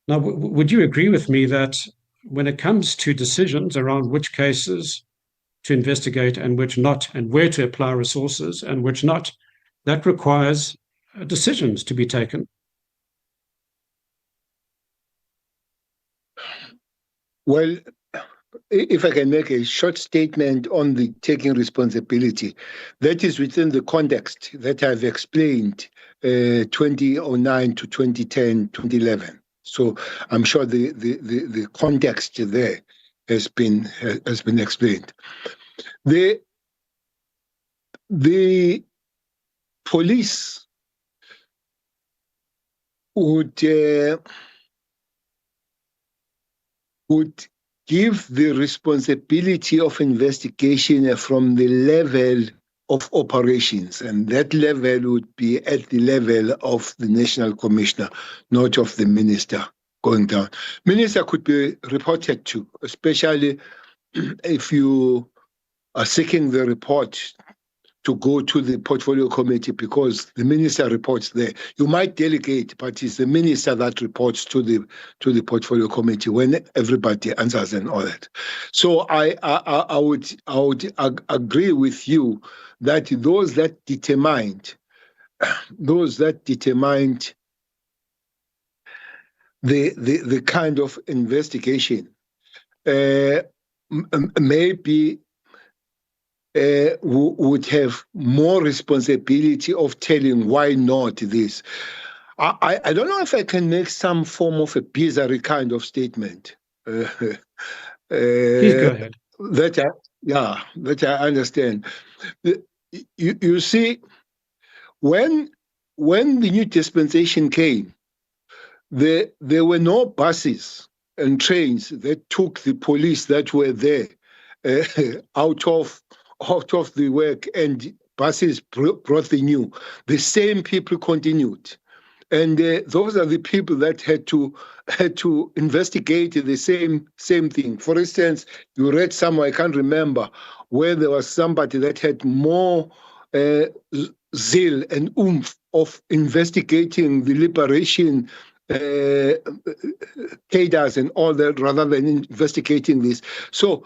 would you agree with me that when it comes to decisions around which cases to investigate and which not, and where to apply resources and which not, that requires decisions to be taken? Well, if I can make a short statement on the taking responsibility, that is within the context that I've explained, 2009 to 2010, 2011. So I'm sure the context there has been explained. The police would give the responsibility of investigation from the level of operations, and that level would be at the level of the National Commissioner, not of the Minister going down. Minister could be reported to, especially if you are seeking the report to go to the portfolio committee, because the minister reports there. You might delegate, but it's the minister that reports to the portfolio committee when everybody answers and all that. So I would agree with you that those that determined the kind of investigation maybe would have more responsibility of telling why not this. I don't know if I can make some form of a bizarre kind of statement. Please go ahead. That I understand. You see, when the new dispensation came, there were no buses and trains that took the police that were there out of the work, and buses brought the new. The same people continued, and those are the people that had to investigate the same thing. For instance, you read somewhere, I can't remember, where there was somebody that had more zeal and oomph of investigating the liberation cadres and all that rather than investigating this. So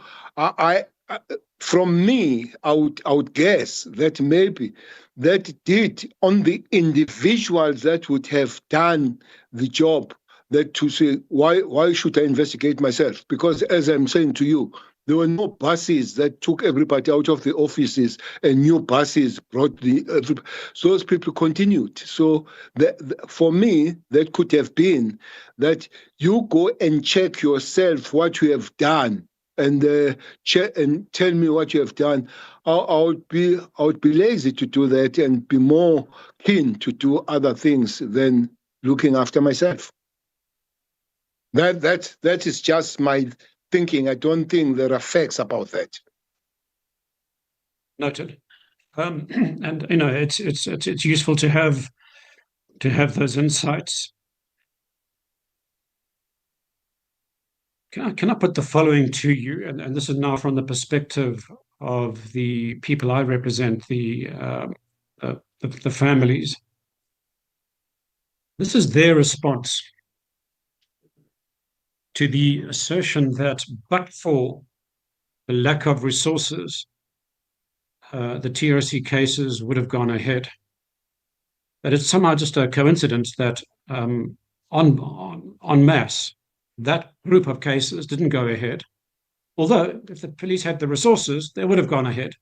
from me, I would guess that maybe that did on the individuals that would have done the job, that to say, why should I investigate myself? Because as I'm saying to you, there were no buses that took everybody out of the offices and new buses brought so those people continued. So for me, that could have been that you go and check yourself what you have done and check and tell me what you have done. I would be lazy to do that and be more keen to do other things than looking after myself. That is just my thinking. I don't think there are facts about that. Noted. And it's useful to have those insights. Can I put the following to you? And this is now from the perspective of the people I represent, the families. This is their response to the assertion that, but for the lack of resources, the TRC cases would have gone ahead. That it's somehow just a coincidence that en masse, that group of cases didn't go ahead. Although if the police had the resources, they would have gone ahead.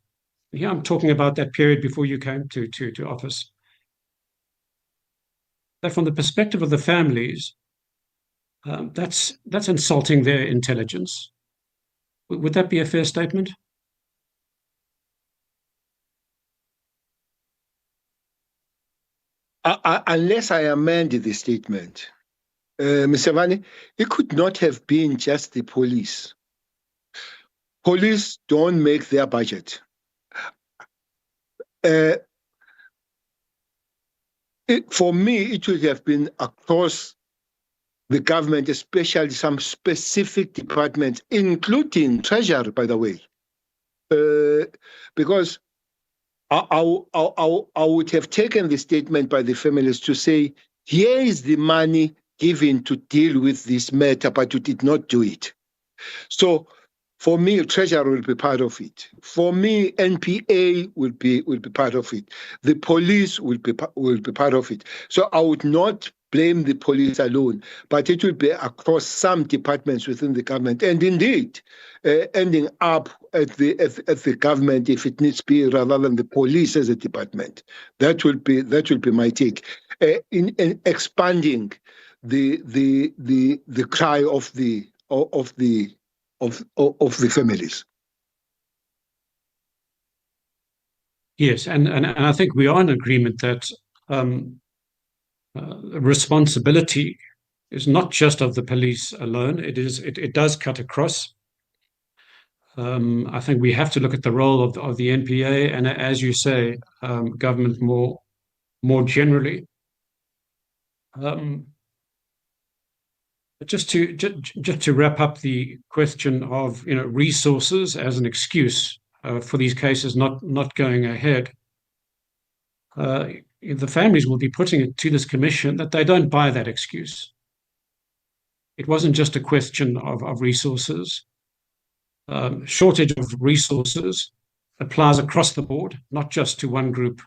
Here I'm talking about that period before you came to office. That from the perspective of the families, that's insulting their intelligence. Would that be a fair statement? Unless I amend the statement, Mr. Vani, it could not have been just the police. Police don't make their budget. For me, it would have been across the government, especially some specific departments, including Treasury, by the way, because I would have taken the statement by the families to say, here is the money given to deal with this matter, but you did not do it. So for me, Treasury will be part of it. For me, NPA will be part of it. The police will be part of it. So I would not blame the police alone, but it will be across some departments within the government, and indeed ending up at the government if it needs to be, rather than the police as a department. That will be my take. In expanding the cry of the families. Yes, and I think we are in agreement that responsibility is not just of the police alone. It does cut across. I think we have to look at the role of the NPA and, as you say, government more generally. Just to wrap up the question of resources as an excuse for these cases not going ahead, the families will be putting it to this commission that they don't buy that excuse. It wasn't just a question of resources. Shortage of resources applies across the board, not just to one group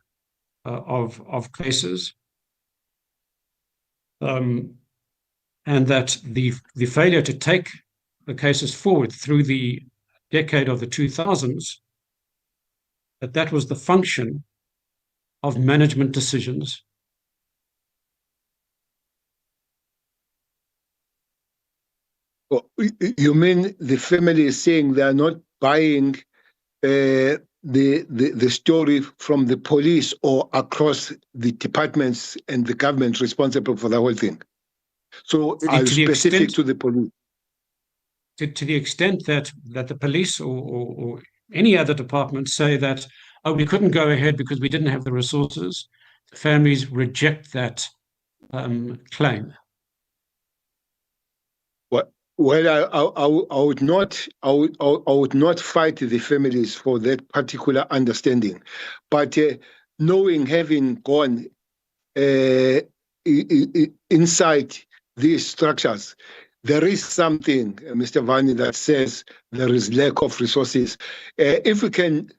of cases. And that the failure to take the cases forward through the decade of the 2000s, that was the function of management decisions. Well, you mean the family is saying they are not buying the story from the police or across the departments and the government responsible for the whole thing? So are you specific to the police? To the extent that the police or any other department say that, oh, we couldn't go ahead because we didn't have the resources, the families reject that claim. Well, I would not fight the families for that particular understanding, but knowing, having gone inside these structures, there is something, Mr. Vani, that says there is lack of resources. If we can,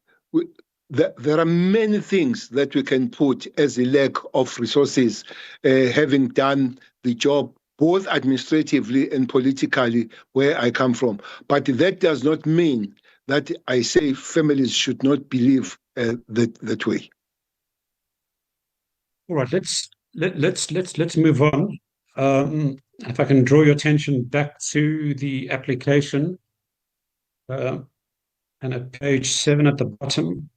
there are many things that we can put as a lack of resources, having done the job both administratively and politically where I come from. But that does not mean that I say families should not believe that way. All right, let's move on. If I can draw your attention back to the application, and at page 7 at the bottom,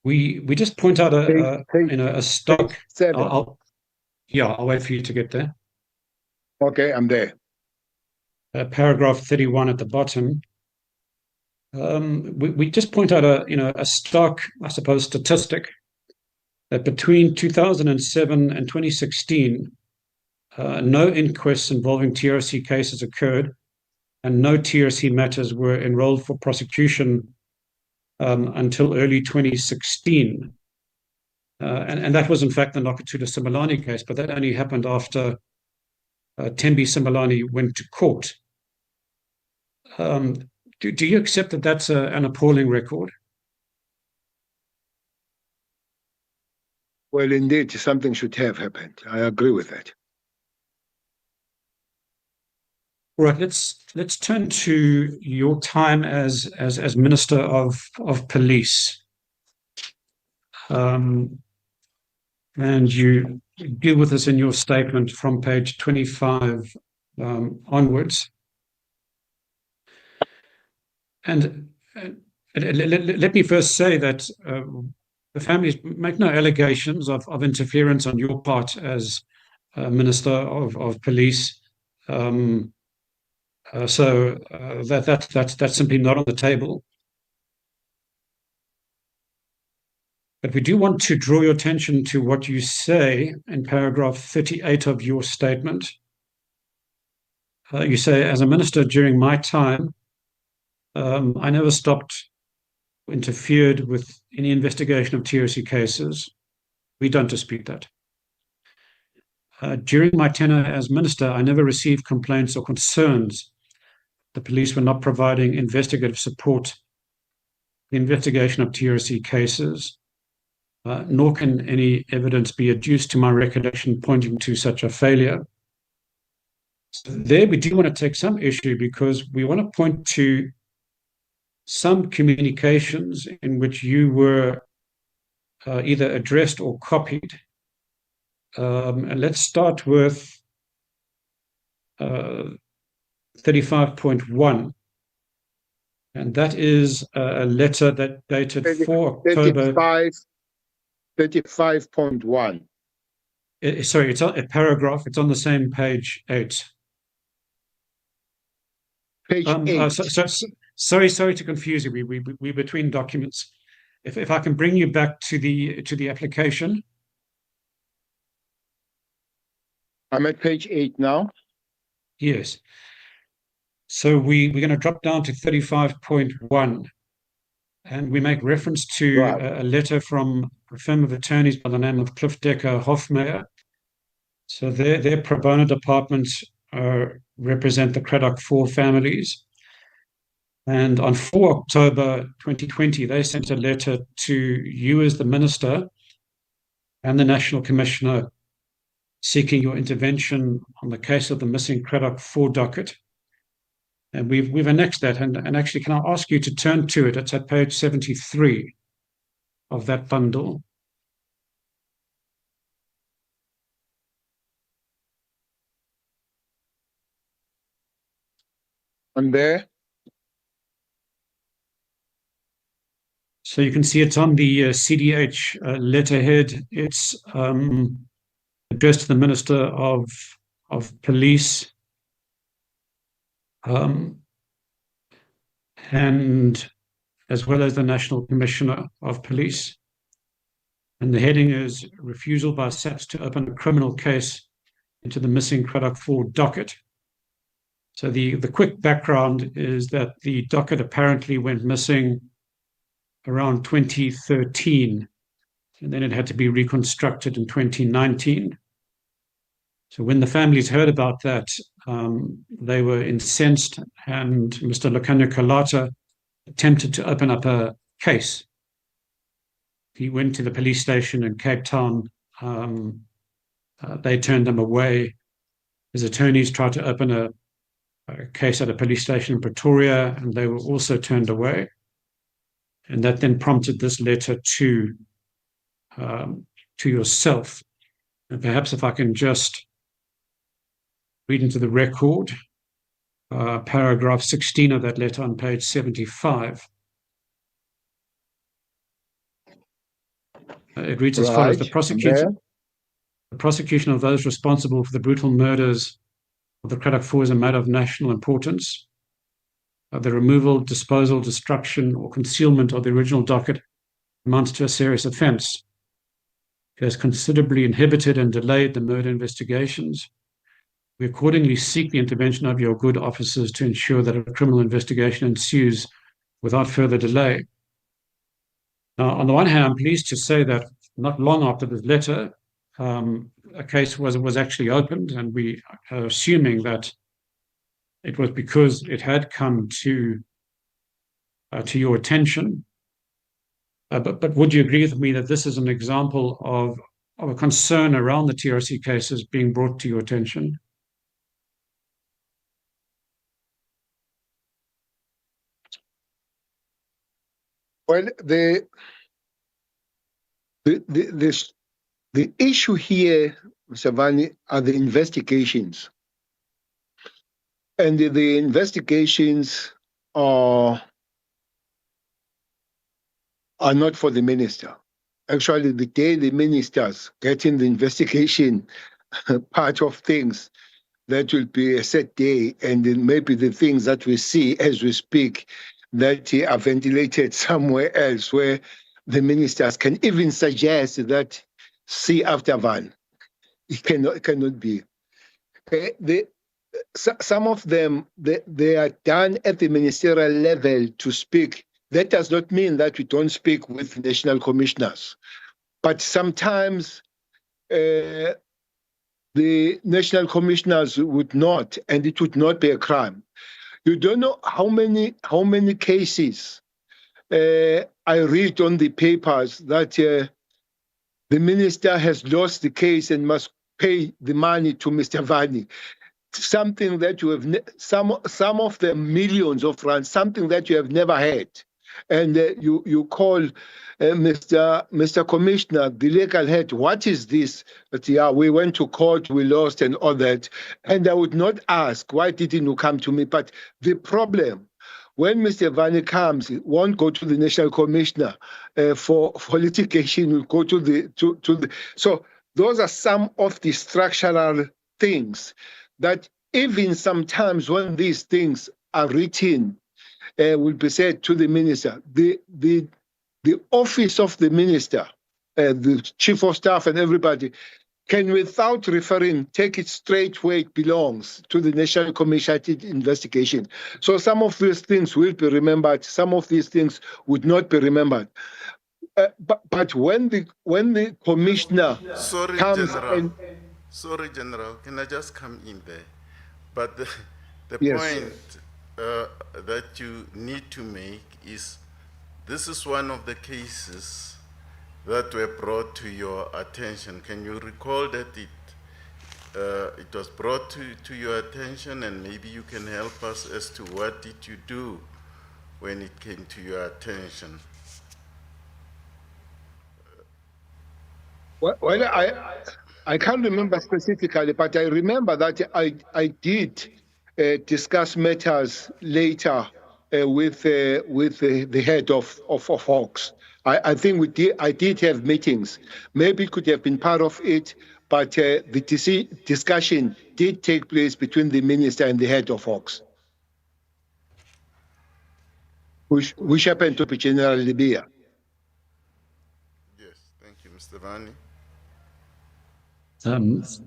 we just point out a stock. I'll wait for you to get there. Okay, I'm there. Paragraph 31 at the bottom. We just point out a stark, I suppose, statistic that between 2007 and 2016, no inquests involving TRC cases occurred, and no TRC matters were enrolled for prosecution until early 2016. And that was, in fact, the Nokatuda Simelane case, but that only happened after Tembi Simelane went to court. Do you accept that that's an appalling record? Well, indeed, something should have happened. I agree with that. All right, let's turn to your time as Minister of Police. And you deal with this in your statement from page 25 onwards. And let me first say that the families make no allegations of interference on your part as Minister of Police. So that's simply not on the table. But we do want to draw your attention to what you say in paragraph 38 of your statement. You say, as a minister during my time, I never stopped, interfered with any investigation of TRC cases. We don't dispute that. During my tenure as minister, I never received complaints or concerns the police were not providing investigative support, the investigation of TRC cases, nor can any evidence be adduced to my recollection pointing to such a failure. So there we do want to take some issue because we want to point to some communications in which you were either addressed or copied. And let's start with 35.1. And that is a letter that dated 4 October. 35.1. Sorry, it's a paragraph. It's on the same page 8. Page 8. Sorry to confuse you. We're between documents. If I can bring you back to the application. I'm at page 8 now. Yes. So we're going to drop down to 35.1, and we make reference to a letter from a firm of attorneys by the name of Cliff Decker Hofmeyer. So their pro bono departments represent the Craddock 4 families. And on 4 October 2020, they sent a letter to you as the minister and the National Commissioner seeking your intervention on the case of the missing Craddock 4 docket. And we've annexed that. And actually, can I ask you to turn to it? It's at page 73 of that bundle. And there? So you can see it's on the CDH letterhead. It's addressed to the Minister of Police, and as well as the National Commissioner of Police. And the heading is refusal by SAPS to open a criminal case into the missing Craddock 4 docket. So the quick background is that the docket apparently went missing around 2013, and then it had to be reconstructed in 2019. So when the families heard about that, they were incensed, and Mr. Lukanya Kalata attempted to open up a case. He went to the police station in Cape Town. They turned him away. His attorneys tried to open a case at a police station in Pretoria, and they were also turned away. And that then prompted this letter to yourself. And perhaps if I can just read into the record, paragraph 16 of that letter on page 75. It reads as follows: the prosecution of those responsible for the brutal murders of the Craddock 4 is a matter of national importance. The removal, disposal, destruction, or concealment of the original docket amounts to a serious offence. It has considerably inhibited and delayed the murder investigations. We accordingly seek the intervention of your good officers to ensure that a criminal investigation ensues without further delay. Now, on the one hand, I'm pleased to say that not long after this letter, a case was actually opened, and we are assuming that it was because it had come to your attention. But would you agree with me that this is an example of a concern around the TRC cases being brought to your attention? Well, the issue here, Mr. Vani, are the investigations. And the investigations are not for the minister. Actually, the day the ministers get in the investigation part of things, that will be a set day, and then maybe the things that we see as we speak that are ventilated somewhere else, where the ministers can even suggest that see after Van. It cannot be. Some of them, they are done at the ministerial level to speak. That does not mean that we don't speak with national commissioners. But sometimes the national commissioners would not, and it would not be a crime. You don't know how many cases I read on the papers that the minister has lost the case and must pay the money to Mr. Vani. Something that you have, some of the millions of rands, something that you have never had. And you call Mr. Commissioner, the legal head, what is this? But yeah, we went to court, we lost and all that. And I would not ask, why didn't you come to me? But the problem, when Mr. Vani comes, he won't go to the national commissioner for litigation, will go to the. So those are some of the structural things that even sometimes when these things are written, will be said to the minister, the office of the minister, the chief of staff and everybody, can without referring take it straight where it belongs to the National Commission investigation. So some of these things will be remembered, some of these things would not be remembered. But when the commissioner Sorry, comes General. and Sorry, General. Can I just come in there? But the Yes. point that you need to make is this is one of the cases that were brought to your attention. Can you recall that it was brought to your attention, and maybe you can help us as to what did you do when it came to your attention? Well, I can't remember specifically, but I remember that I did discuss matters later with the head of Hawks. I think I did have meetings. Maybe it could have been part of it, but the discussion did take place between the minister and the head of Hawks, which happened to be General Libya. Yes, thank you, Mr. Vani.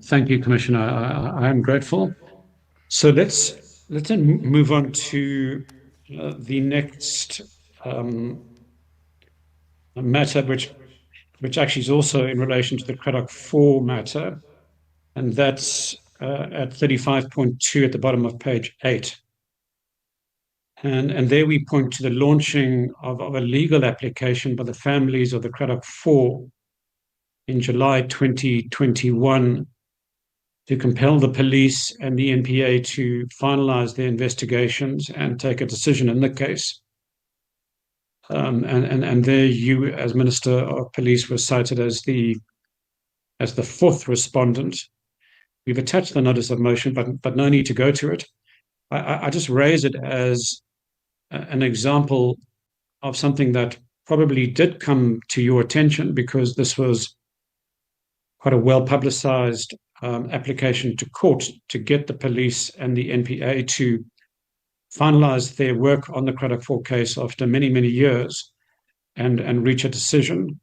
Thank you, Commissioner. I am grateful. So let's then move on to the next matter, which actually is also in relation to the Craddock 4 matter, and that's at 35.2 at the bottom of page 8. And there we point to the launching of a legal application by the families of the Craddock 4 in July 2021 to compel the police and the NPA to finalize their investigations and take a decision in the case. And there you, as Minister of Police, were cited as the fourth respondent. We've attached the notice of motion, but no need to go to it. I just raise it as an example of something that probably did come to your attention, because this was quite a well-publicized application to court to get the police and the NPA to finalize their work on the Craddock 4 case after many, many years and reach a decision.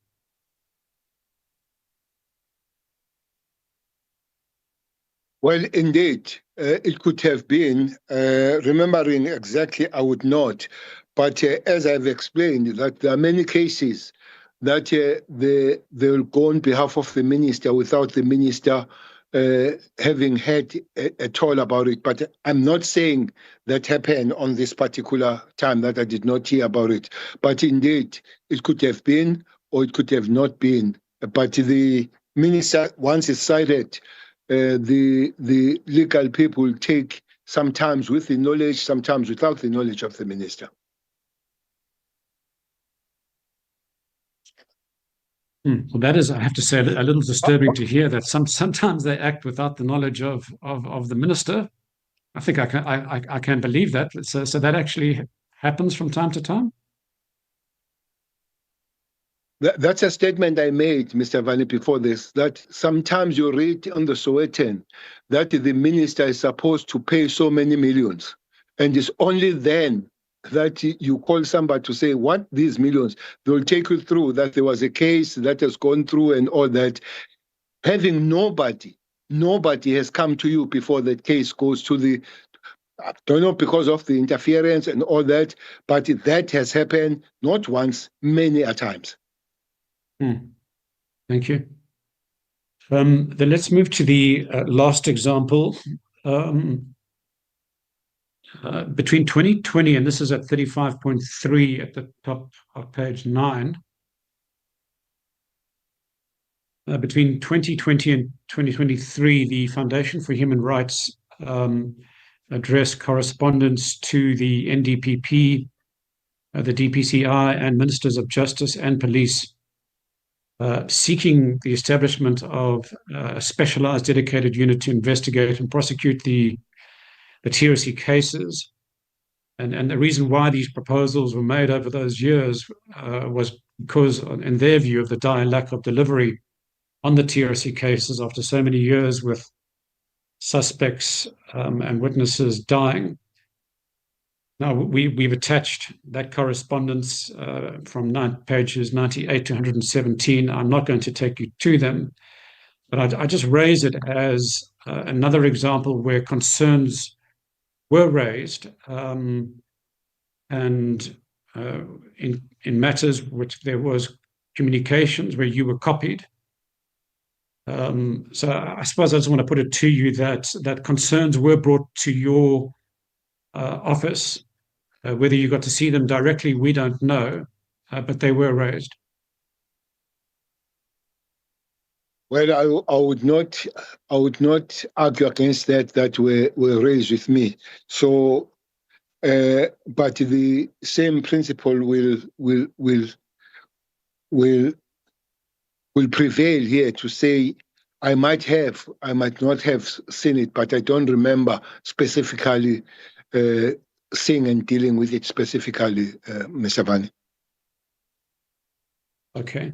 Well, indeed, it could have been. Remembering exactly, I would not. But as I've explained, that there are many cases that they will go on behalf of the minister without the minister having heard at all about it. But I'm not saying that happened on this particular time, that I did not hear about it. But indeed, it could have been, or it could have not been. But the minister, once it's cited, the legal people take sometimes with the knowledge, sometimes without the knowledge of the minister. Well, that is, I have to say, a little disturbing to hear that sometimes they act without the knowledge of the minister. I think I can believe that. So that actually happens from time to time. That's a statement I made, Mr. Vani, before this, that sometimes you read on the Sowetan that the minister is supposed to pay so many millions, and it's only then that you call somebody to say, what these millions, they'll take you through that there was a case that has gone through and all that. Having nobody has come to you before that case goes to the, I don't know, because of the interference and all that, but that has happened not once, many a times. Thank you. Then let's move to the last example. Between 2020, and this is at 35.3 at the top of page 9, between 2020 and 2023, the Foundation for Human Rights addressed correspondence to the NDPP, the DPCI, and Ministers of Justice and Police, seeking the establishment of a specialized dedicated unit to investigate and prosecute the TRC cases. And the reason why these proposals were made over those years was because, in their view, of the dire lack of delivery on the TRC cases after so many years with suspects and witnesses dying. Now, we've attached that correspondence from pages 98 to 117. I'm not going to take you to them, but I just raise it as another example where concerns were raised and in matters which there was communications where you were copied. So I suppose I just want to put it to you that concerns were brought to your office. Whether you got to see them directly, we don't know, but they were raised. Well, I would not argue against that were raised with me. So, but the same principle will prevail here to say I might not have seen it, but I don't remember specifically seeing and dealing with it specifically, Mr. Vani. Okay.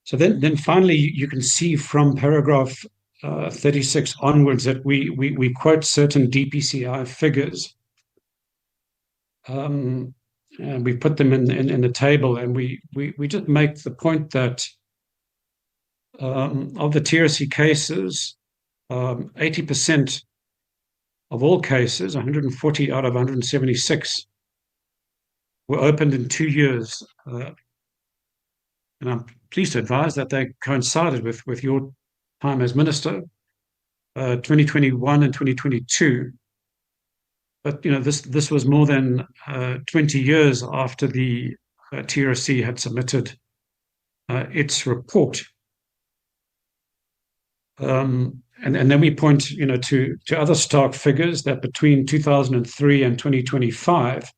So then finally, you can see from paragraph 36 onwards that we quote certain DPCI figures. And we put them in the table, and we just make the point that of the TRC cases, 80% of all cases, 140 out of 176, were opened in 2 years. And I'm pleased to advise that they coincided with your time as minister, 2021 and 2022. But this was more than 20 years after the TRC had submitted its report. And then we point, to other stark figures that between 2003 and 2025,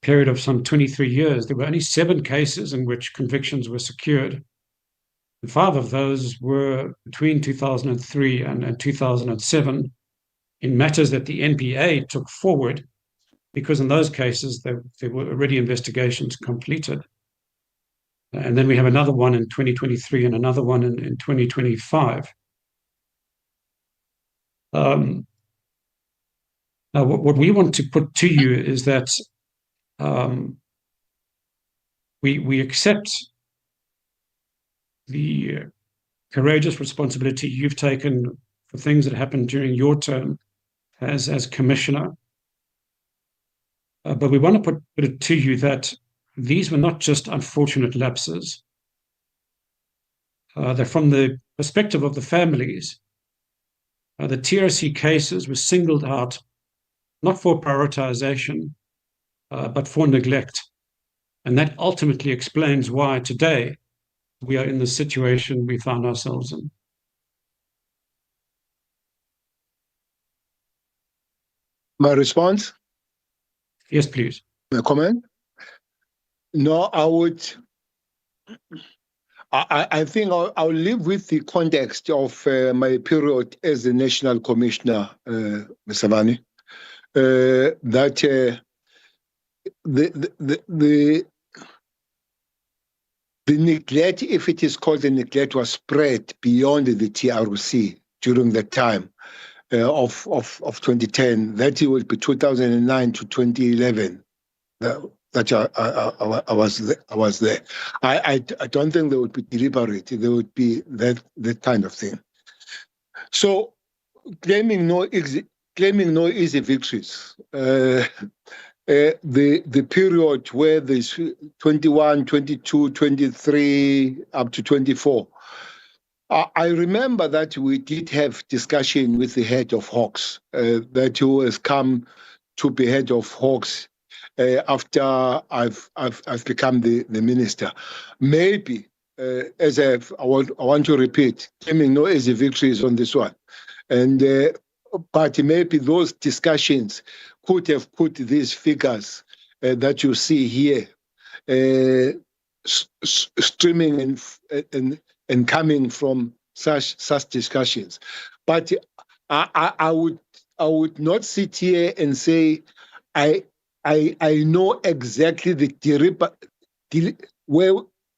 period of some 23 years, there were only 7 cases in which convictions were secured. And 5 of those were between 2003 and 2007 in matters that the NPA took forward, because in those cases there were already investigations completed. And then we have another one in 2023 and another one in 2025. Now, what we want to put to you is that we accept the courageous responsibility you've taken for things that happened during your term as commissioner. But we want to put it to you that these were not just unfortunate lapses. That from the perspective of the families, the TRC cases were singled out not for prioritization, but for neglect. And that ultimately explains why today we are in the situation we found ourselves in. My response? Yes, please. My comment? No, I think I'll live with the context of my period as a national commissioner, Mr. Vani, that the neglect, if it is called a neglect, was spread beyond the TRC during that time. of 2010. That it would be 2009 to 2011. That I was there. I don't think they would be deliberate. They would be that kind of thing. So claiming no easy victories. The period where there's 21, 22, 23, up to 24. I remember that we did have discussion with the head of Hawks, that who has come to be head of Hawks after I've become the minister. Maybe, I want to repeat, claiming no easy victories on this one. And but maybe those discussions could have put these figures that you see here streaming and coming from such discussions. But I would not sit here and say I know exactly where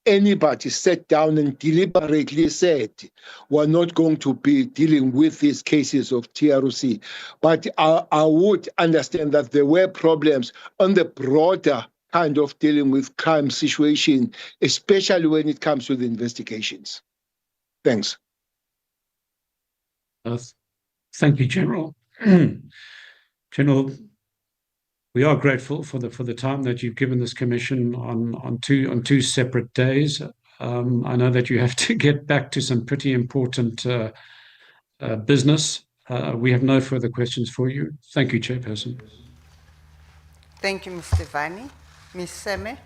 anybody sat down and deliberately said we're not going to be dealing with these cases of TRC. But I would understand that there were problems on the broader kind of dealing with crime situation, especially when it comes to the investigations. Thanks. Thank you, General. General, we are grateful for the time that you've given this commission on two separate days. I know that you have to get back to some pretty important business. We have no further questions for you. Thank you, Chairperson. Thank you, Mr. Vani. Ms. Seme?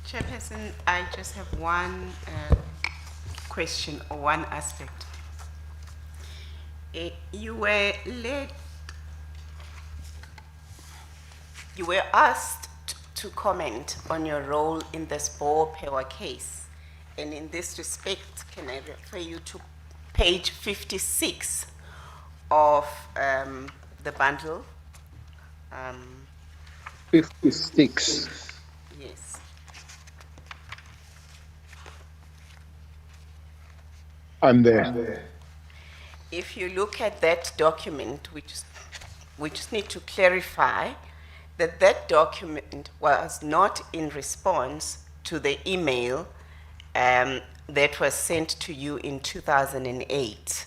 Chairperson, I just have one question or one aspect. You were asked to comment on your role in the Spore Pewa case. And in this respect, can I refer you to page 56 of the bundle? 56. Yes. I'm there. If you look at that document, we just need to clarify that that document was not in response to the email that was sent to you in 2008.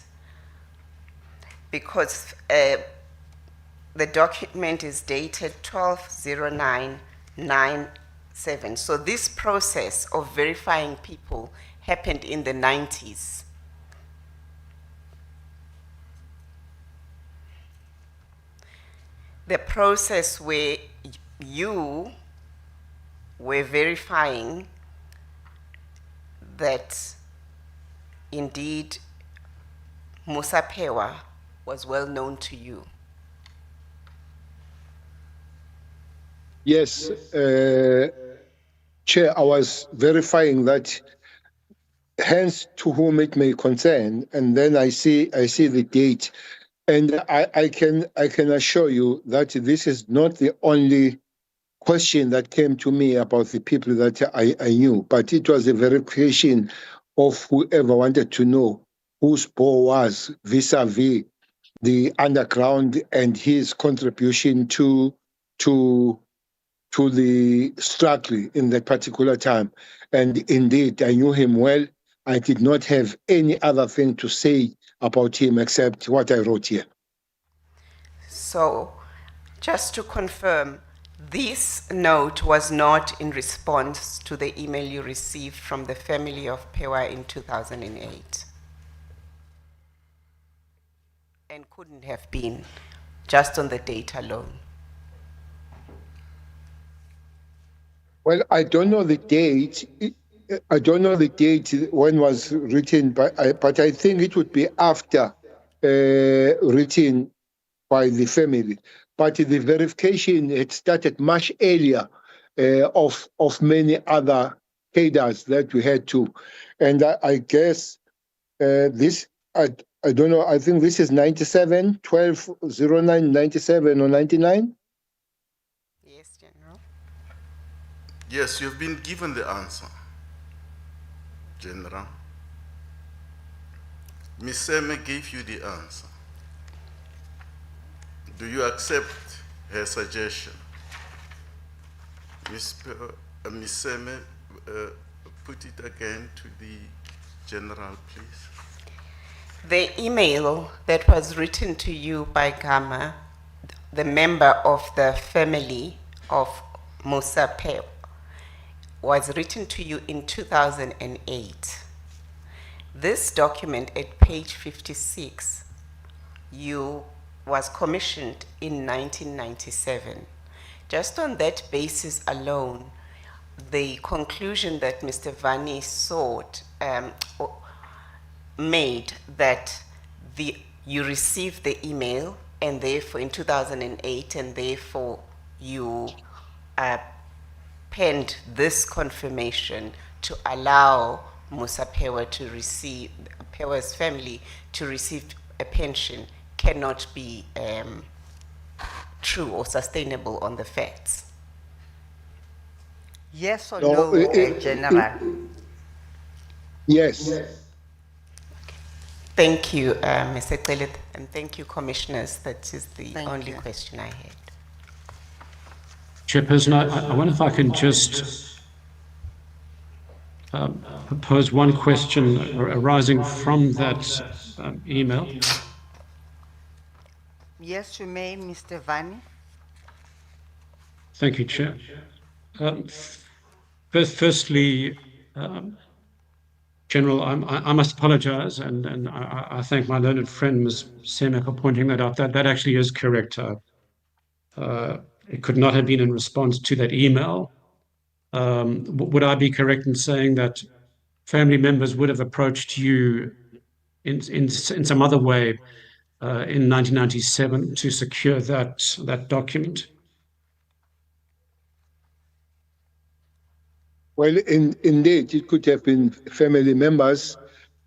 Because the document is dated 12/09/97. So this process of verifying people happened in the 90s. The process where you were verifying that indeed Musa Pewa was well known to you. Yes, Chair, I was verifying that, hence to whom it may concern, and then I see the date, and I can assure you that this is not the only question that came to me about the people that I knew, but it was a verification of whoever wanted to know who Spore was vis-a-vis the underground and his contribution to the struggle in that particular time. And indeed, I knew him well. I did not have any other thing to say about him except what I wrote here. So, just to confirm, this note was not in response to the email you received from the family of Pewa in 2008. And couldn't have been, just on the date alone. Well, I don't know the date. I don't know the date when was written, but I think it would be after written by the family. But the verification had started much earlier of many other cadres that we had to. And I guess this, I don't know, I think this is 97, 12/09, 97 or 99? Yes, General. Yes, you've been given the answer, General. Ms. Seme gave you the answer. Do you accept her suggestion? Ms. Seme, put it again to the general, please. The email that was written to you by Gama, the member of the family of Musa Pew, was written to you in 2008. This document at page 56, you was commissioned in 1997. Just on that basis alone, the conclusion that Mr. Vani sought made that you received the email and therefore in 2008 and therefore you penned this confirmation to allow Musa Pewa to receive, Pewa's family to receive a pension cannot be true or sustainable on the facts. Yes or No, no, General? Yes. Thank you, Mr. Telet, and thank you, commissioners. That is the Thank only you. question I had. Chairperson, I wonder if I can just propose one question arising from that email. Yes, you may, Mr. Vani. Thank you, Chair. Firstly, General, I must apologize, and I thank my learned friend, Ms. Seme, for pointing that out. That actually is correct. It could not have been in response to that email. Would I be correct in saying that family members would have approached you in some other way in 1997 to secure that document? Well, indeed, it could have been family members.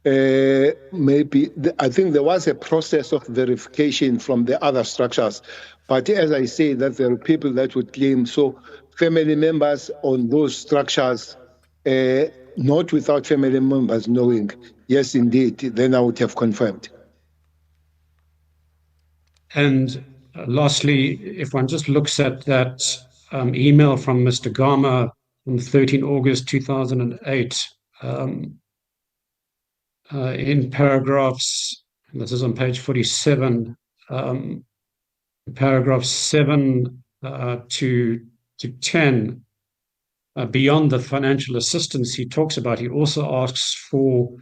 Maybe, I think there was a process of verification from the other structures. But as I say, that there are people that would claim, so family members on those structures, not without family members knowing. Yes, indeed, then I would have confirmed. And lastly, if one just looks at that email from Mr. Gama on 13 August 2008, in paragraphs, and this is on page 47, paragraphs 7 to 10, beyond the financial assistance he talks about, he also asks for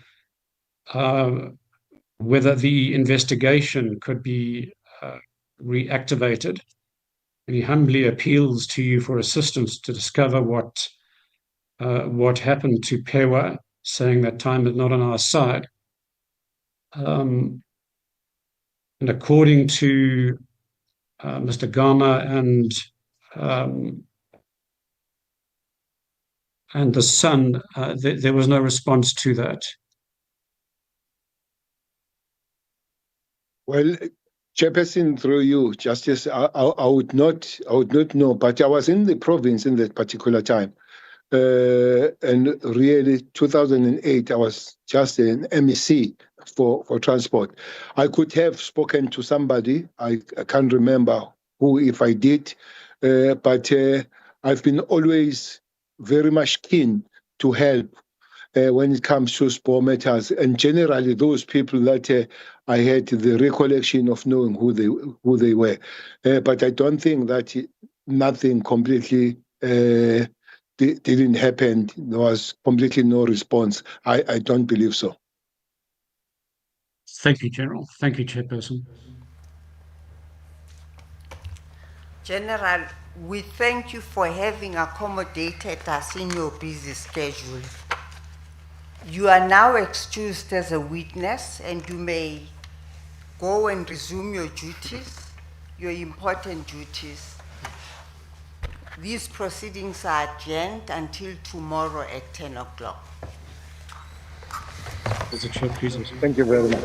whether the investigation could be reactivated. And he humbly appeals to you for assistance to discover what happened to Pewa, saying that time is not on our side. And according to Mr. Gama and the son, there was no response to that. Well, Chairperson, through you, Justice, I would not know, but I was in the province in that particular time. And really, 2008, I was just an MEC for transport. I could have spoken to somebody. I can't remember who, if I did, but I've been always very much keen to help when it comes to sport matters, and generally those people that I had the recollection of knowing who they were. But I don't think that nothing completely didn't happen. There was completely no response. I don't believe so. Thank you, General. Thank you, Chairperson. General, we thank you for having accommodated us in your busy schedule. You are now excused as a witness, and you may go and resume your duties, your important duties. These proceedings are adjourned until tomorrow at 10 o'clock. As a chair, please. Thank you very much.